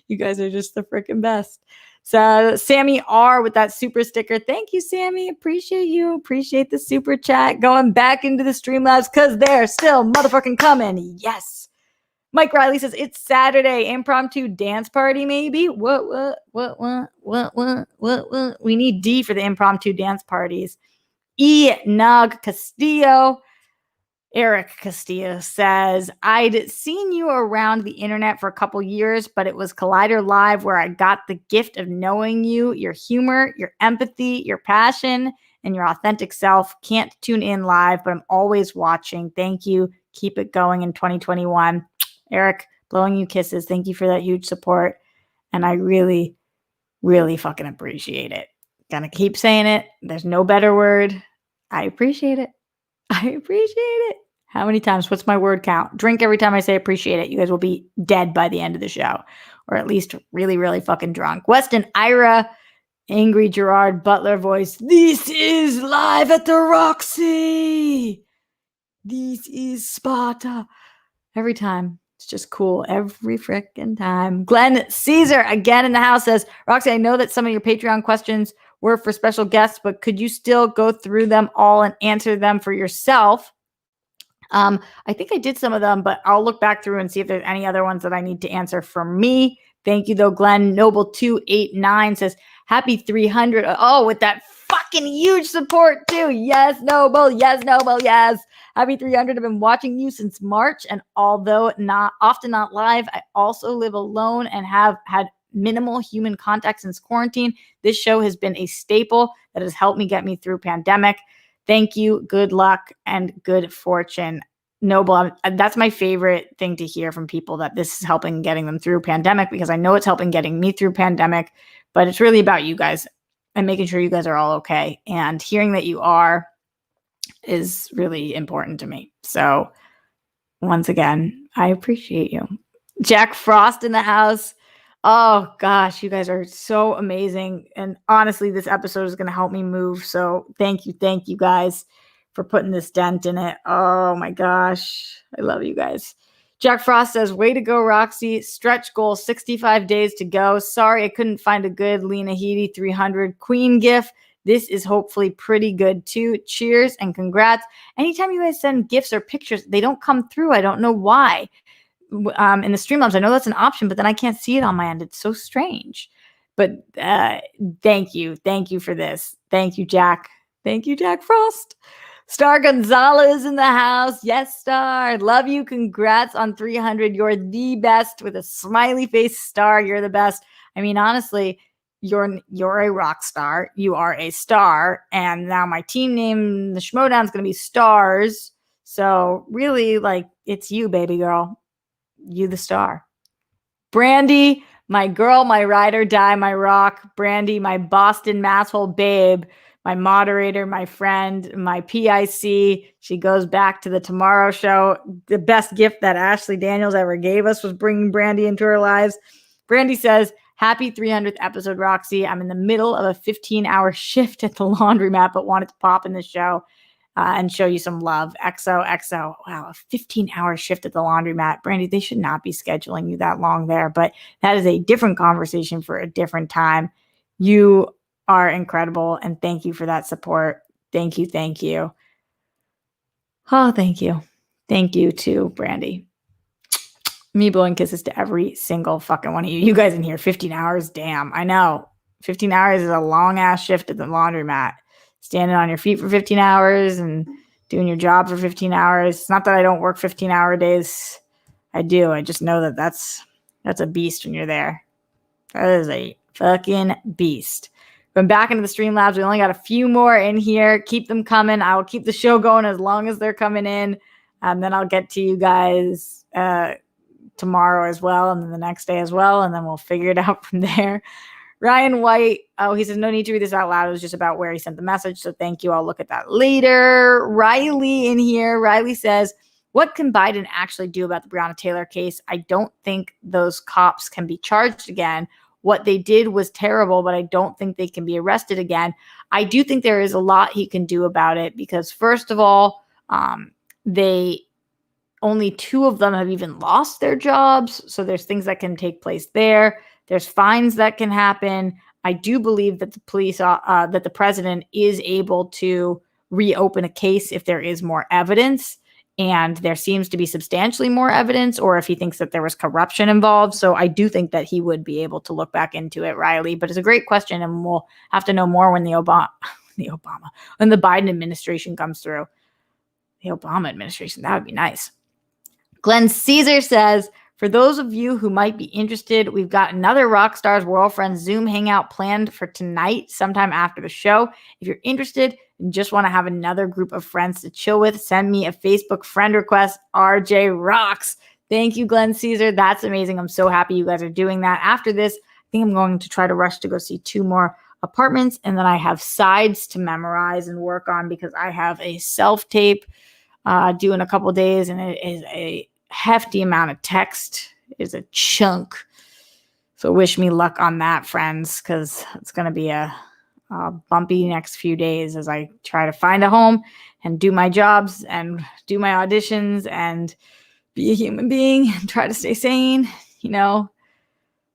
[SPEAKER 1] you guys are just the freaking best. So Sammy R with that super sticker. Thank you, Sammy. Appreciate you. Appreciate the super chat. Going back into the Streamlabs because they're still motherfucking coming. Yes. Mike Riley says it's Saturday, impromptu dance party, maybe. What? We need D for the impromptu dance parties. Nog Castillo. Eric Castillo says, I'd seen you around the internet for a couple years, but it was Collider Live where I got the gift of knowing you, your humor, your empathy, your passion, and your authentic self. Can't tune in live, but I'm always watching. Thank you. Keep it going in 2021. Eric, blowing you kisses. Thank you for that huge support. And I really, really fucking appreciate it. Gonna keep saying it. There's no better word. I appreciate it. I appreciate it. How many times? What's my word count? Drink every time I say appreciate it. You guys will be dead by the end of the show, or at least really, really fucking drunk. Weston, Ira, angry Gerard Butler voice. This is live at the Roxy. This is Sparta. Every time. It's just cool every freaking time. Glenn Caesar, again in the house, says, Roxy, I know that some of your Patreon questions were for special guests, but could you still go through them all and answer them for yourself? I think I did some of them, but I'll look back through and see if there's any other ones that I need to answer for me. Thank you, though, Glenn. Noble289 says, happy 300. Oh, with that fucking huge support, too. Yes, Noble. Yes, Noble. Yes. Happy 300. I've been watching you since March, and although often not live, I also live alone and have had minimal human contact since quarantine. This show has been a staple that has helped me get me through pandemic. Thank you. Good luck and good fortune. Noble, that's my favorite thing to hear from people, that this is helping getting them through pandemic, because I know it's helping getting me through pandemic, but it's really about you guys and making sure you guys are all okay. And hearing that you are is really important to me. So once again, I appreciate you. Jack Frost in the house. Oh gosh, you guys are so amazing. And honestly, this episode is going to help me move. So thank you guys for putting this dent in it. Oh my gosh, I love you guys. Jack Frost says, way to go, Roxy. Stretch goal, 65 days to go. Sorry, I couldn't find a good Lena Headey 300 Queen gif. This is hopefully pretty good too. Cheers and congrats. Anytime you guys send gifts or pictures, they don't come through. I don't know why. In the Streamlabs, I know that's an option, but then I can't see it on my end. It's so strange. But thank you for this. Thank you, Jack. Thank you, Jack Frost. Star Gonzalez in the house. Yes, Star. Love you. Congrats on 300. You're the best, with a smiley face. Star, you're the best. I mean, honestly, you're a rock star. You are a star. And now my team name, the Schmodown, is going to be Stars. So really, like, it's you, baby girl. You the star. Brandy, my girl, my ride or die, my rock. Brandy, my Boston masshole babe, my moderator, my friend, my PIC. She goes back to the Tomorrow Show. The best gift that Ashley Daniels ever gave us was bringing Brandy into our lives. Brandy says, happy 300th episode, Roxy. I'm in the middle of a 15-hour shift at the laundromat, but wanted to pop in the show and show you some love. XOXO. Wow, a 15-hour shift at the laundromat. Brandy, they should not be scheduling you that long there, but that is a different conversation for a different time. You are incredible, and thank you for that support. Thank you. Oh, thank you. Thank you to Brandy. Me blowing kisses to every single fucking one of you. You guys in here, 15 hours. Damn, I know. 15 hours is a long-ass shift at the laundromat. Standing on your feet for 15 hours and doing your job for 15 hours. It's not that I don't work 15-hour days. I do. I just know that that's a beast when you're there. That is a fucking beast. Going back into the Streamlabs, we only got a few more in here. Keep them coming. I will keep the show going as long as they're coming in. And then I'll get to you guys tomorrow as well, and then the next day as well, and then we'll figure it out from there. Ryan White, he says, no need to read this out loud. It was just about where he sent the message. So thank you. I'll look at that later. Riley in here. Riley says, what can Biden actually do about the Breonna Taylor case? I don't think those cops can be charged again. What they did was terrible, but I don't think they can be arrested again. I do think there is a lot he can do about it, because first of all, only 2 of them have even lost their jobs. So there's things that can take place there. There's fines that can happen. I do believe that that the president is able to reopen a case if there is more evidence. and there seems to be substantially more evidence, or if he thinks that there was corruption involved. So I do think that he would be able to look back into it, Riley. But it's a great question, and we'll have to know more when when the Biden administration comes through. The Obama administration, that would be nice. Glenn Caesar says, for those of you who might be interested, we've got another Rockstars World Friends Zoom hangout planned for tonight, sometime after the show. If you're interested and just want to have another group of friends to chill with, send me a Facebook friend request. RJ rocks. Thank you, Glenn Caesar. That's amazing. I'm so happy you guys are doing that. After this, I think I'm going to try to rush to go see 2 more apartments, and then I have sides to memorize and work on because I have a self-tape due in a couple days, and it is a hefty amount of text. Is a chunk. So wish me luck on that, friends, because it's going to be a bumpy next few days as I try to find a home and do my jobs and do my auditions and be a human being and try to stay sane.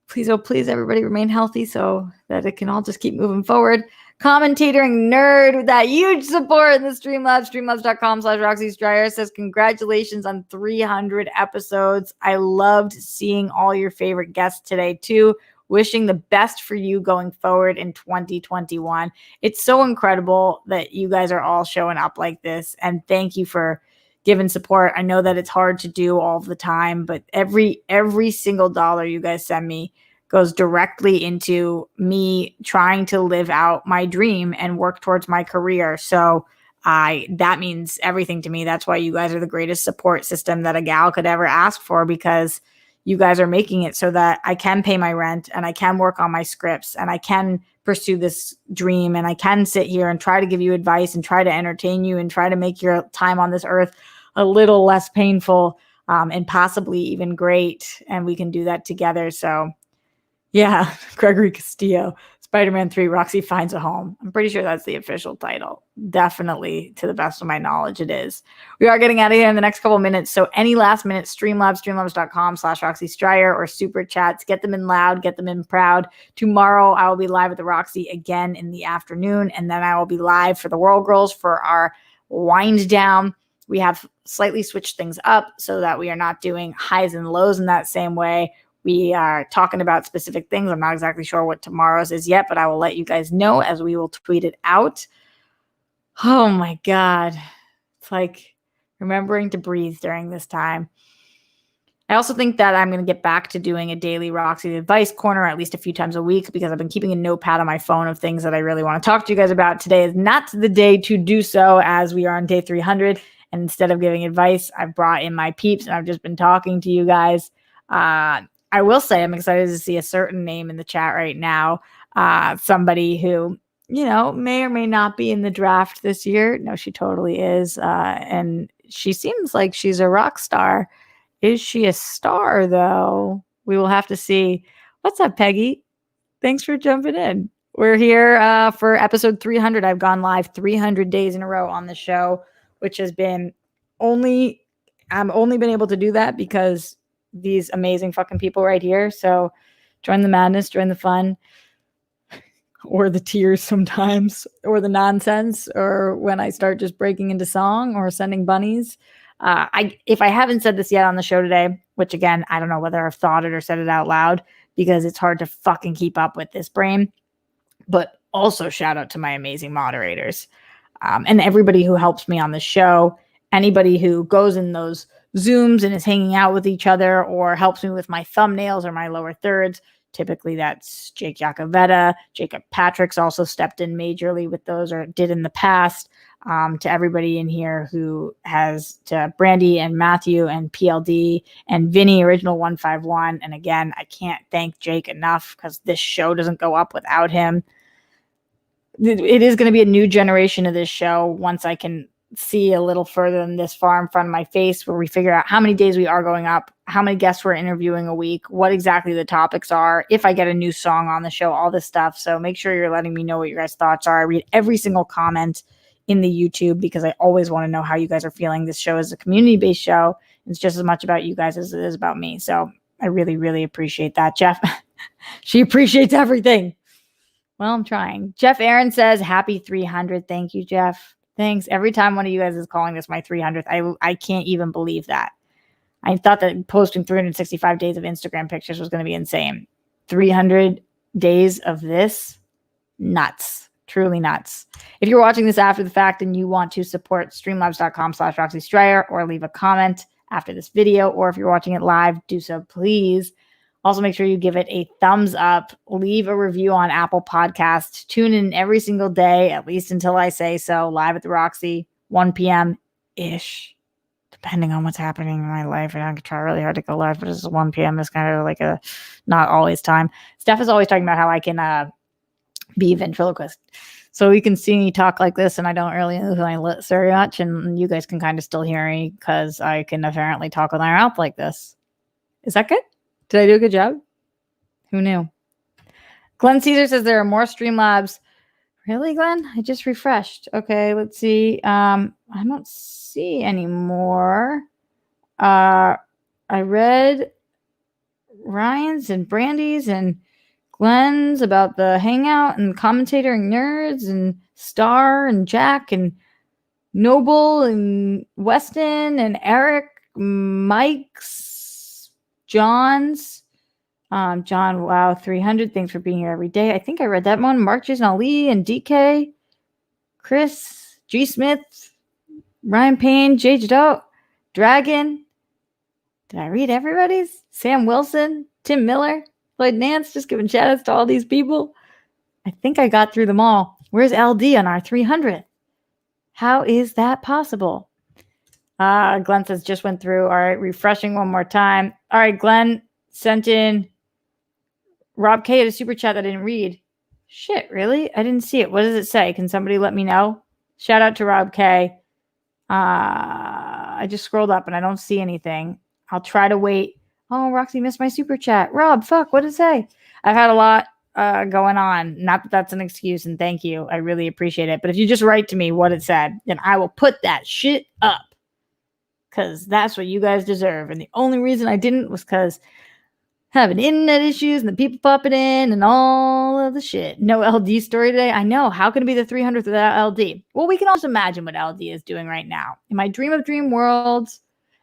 [SPEAKER 1] Please, oh please, everybody remain healthy so that it can all just keep moving forward. Commentating nerd with that huge support in the Streamlabs, streamlabs.com/Roxy Striar says, congratulations on 300 episodes. I loved seeing all your favorite guests today too. Wishing the best for you going forward in 2021. It's so incredible that you guys are all showing up like this. And thank you for giving support. I know that it's hard to do all the time, but every single dollar you guys send me goes directly into me trying to live out my dream and work towards my career. So that means everything to me. That's why you guys are the greatest support system that a gal could ever ask for, because you guys are making it so that I can pay my rent and I can work on my scripts and I can pursue this dream and I can sit here and try to give you advice and try to entertain you and try to make your time on this earth a little less painful and possibly even great. And we can do that together. So yeah, Gregory Castillo, Spider-Man 3, Roxy Finds a Home. I'm pretty sure that's the official title. Definitely, to the best of my knowledge, it is. We are getting out of here in the next couple minutes. So any last minute streamlabs.com/Roxy Striar or super chats, get them in loud, get them in proud. Tomorrow I will be live at the Roxy again in the afternoon. And then I will be live for the World Girls for our wind down. We have slightly switched things up so that we are not doing highs and lows in that same way. We are talking about specific things. I'm not exactly sure what tomorrow's is yet, but I will let you guys know as we will tweet it out. Oh my God. It's like remembering to breathe during this time. I also think that I'm going to get back to doing a daily Roxy Advice Corner at least a few times a week, because I've been keeping a notepad on my phone of things that I really want to talk to you guys about. Today is not the day to do so, as we are on day 300. And instead of giving advice, I've brought in my peeps and I've just been talking to you guys. I will say I'm excited to see a certain name in the chat right now. Somebody who, may or may not be in the draft this year. No, she totally is. And she seems like she's a rock star. Is she a star, though? We will have to see. What's up, Peggy? Thanks for jumping in. We're here for episode 300. I've gone live 300 days in a row on the show, which has been I've only been able to do that because these amazing fucking people right here. So join the madness, join the fun, or the tears sometimes, or the nonsense, or when I start just breaking into song or sending bunnies. If I haven't said this yet on the show today, which again, I don't know whether I've thought it or said it out loud because it's hard to fucking keep up with this brain, but also shout out to my amazing moderators and everybody who helps me on the show. Anybody who goes in those Zooms and is hanging out with each other or helps me with my thumbnails or my lower thirds. Typically that's Jake Yacovetta. Jacob Patrick's also stepped in majorly with those, or did in the past. To everybody in here who has, to Brandy and Matthew and PLD and Vinny, Original 151. And again, I can't thank Jake enough because this show doesn't go up without him. It is going to be a new generation of this show once I can see a little further than this far in front of my face, where we figure out how many days we are going up, how many guests we're interviewing a week, what exactly the topics are, if I get a new song on the show, all this stuff. So make sure you're letting me know what your guys' thoughts are. I read every single comment in the YouTube because I always want to know how you guys are feeling. This show is a community-based show. It's just as much about you guys as it is about me. So I really, really appreciate that. Jeff, she appreciates everything. Well, I'm trying. Jeff Aaron says, happy 300. Thank you, Jeff. Thanks. Every time one of you guys is calling this my 300th, I can't even believe that. I thought that posting 365 days of Instagram pictures was going to be insane. 300 days of this? Nuts. Truly nuts. If you're watching this after the fact and you want to support streamlabs.com/Roxy Striar or leave a comment after this video, or if you're watching it live, do so please. Also, make sure you give it a thumbs up, leave a review on Apple Podcasts, tune in every single day, at least until I say so, live at the Roxy, 1 p.m.-ish, depending on what's happening in my life. And I can try really hard to go live, but it's 1 p.m. It's kind of like a not always time. Steph is always talking about how I can be a ventriloquist. So you can see me talk like this, and I don't really move my lips very much, and you guys can kind of still hear me because I can apparently talk with my mouth like this. Is that good? Did I do a good job? Who knew? Glenn Caesar says there are more Streamlabs. Really, Glenn? I just refreshed. Okay, let's see. I don't see any more. I read Ryan's and Brandy's and Glenn's about the hangout and commentating nerds and Star and Jack and Noble and Weston and Eric, Mike's, John's. John, wow, 300. Thanks for being here every day. I think I read that one. Mark, Jason, Ali, and DK, Chris, G. Smith, Ryan Payne, J. Jadot, Dragon. Did I read everybody's? Sam Wilson, Tim Miller, Lloyd Nance, just giving shout outs to all these people. I think I got through them all. Where's LD on our 300th? How is that possible? Glenn says just went through. All right, refreshing one more time. All right, Glenn sent in Rob K had a super chat that I didn't read. Shit, really? I didn't see it. What does it say? Can somebody let me know? Shout out to Rob K. I just scrolled up and I don't see anything. I'll try to wait. Oh, Roxy missed my super chat. Rob, fuck, what did it say? I've had a lot going on. Not that that's an excuse, and thank you. I really appreciate it. But if you just write to me what it said, then I will put that shit up. Because that's what you guys deserve. And the only reason I didn't was because having internet issues and the people popping in and all of the shit. No LD story today. I know. How can it be the 300th without LD? Well, we can also imagine what LD is doing right now. In my dream of dream worlds,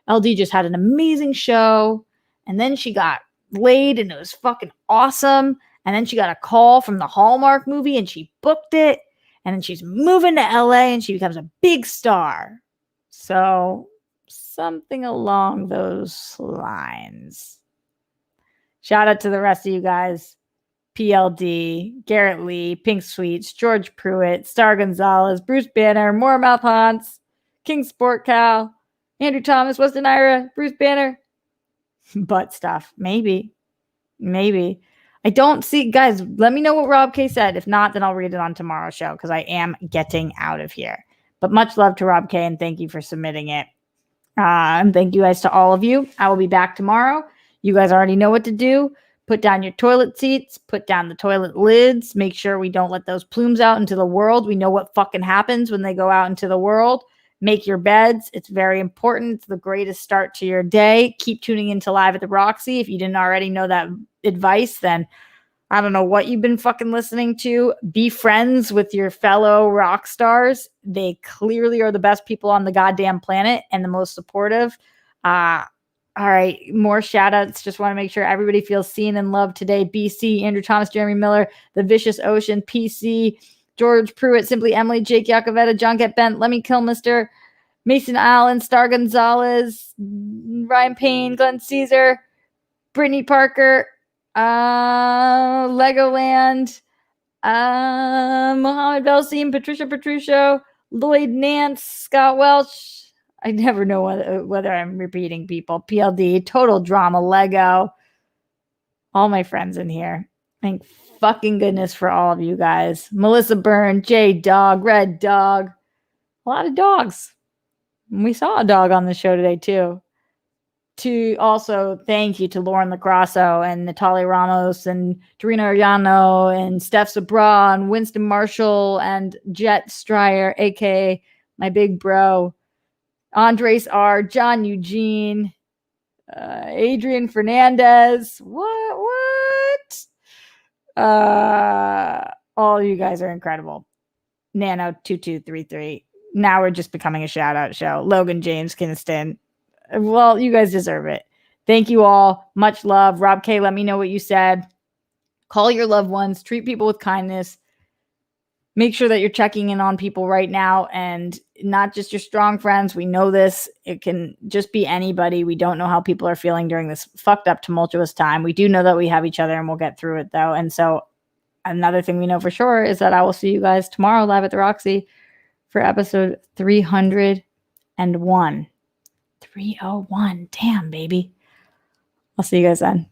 [SPEAKER 1] LD just had an amazing show. And then she got laid and it was fucking awesome. And then she got a call from the Hallmark movie and she booked it. And then she's moving to LA and she becomes a big star. So something along those lines. Shout out to the rest of you guys. PLD, Garrett Lee, Pink Sweets, George Pruitt, Star Gonzalez, Bruce Banner, Moormouth Hans, King Sport Cow, Andrew Thomas, Weston Ira, Bruce Banner. Butt stuff. Maybe. I don't see, guys, let me know what Rob K said. If not, then I'll read it on tomorrow's show because I am getting out of here. But much love to Rob K and thank you for submitting it. And thank you guys to all of you. I will be back tomorrow. You guys already know what to do. Put down your toilet seats. Put down the toilet lids. Make sure we don't let those plumes out into the world. We know what fucking happens when they go out into the world. Make your beds. It's very important. It's the greatest start to your day. Keep tuning into Live at the Roxy. If you didn't already know that advice, then I don't know what you've been fucking listening to. Be friends with your fellow rock stars. They clearly are the best people on the goddamn planet and the most supportive. All right, more shout outs. Just want to make sure everybody feels seen and loved today. BC, Andrew Thomas, Jeremy Miller, The Vicious Ocean, PC, George Pruitt, Simply Emily, Jake Yacovetta, John Get Bent, Let Me Kill Mr. Mason Allen, Star Gonzalez, Ryan Payne, Glenn Caesar, Brittany Parker, Legoland, Mohammed Belseem, Patricia Petruccio, Lloyd Nance, Scott Welch. I never know whether I'm repeating people. PLD, Total Drama, Lego. All my friends in here. Thank fucking goodness for all of you guys. Melissa Byrne, J Dog, Red Dog. A lot of dogs. We saw a dog on the show today too. To also thank you to Lauren LaGrasso and Natalia Ramos and Dorina Ariano and Steph Sabra and Winston Marshall and Jett Strier, aka my big bro. Andres R, John Eugene, Adrian Fernandez. What? All you guys are incredible. Nano2233. now we're just becoming a shout out show. Logan James Kinston. Well, you guys deserve it. Thank you all. Much love. Rob K, let me know what you said. Call your loved ones. Treat people with kindness. Make sure that you're checking in on people right now and not just your strong friends. We know this. It can just be anybody. We don't know how people are feeling during this fucked up, tumultuous time. We do know that we have each other and we'll get through it though. And so another thing we know for sure is that I will see you guys tomorrow live at the Roxy for episode 301. 301. Damn, baby. I'll see you guys then.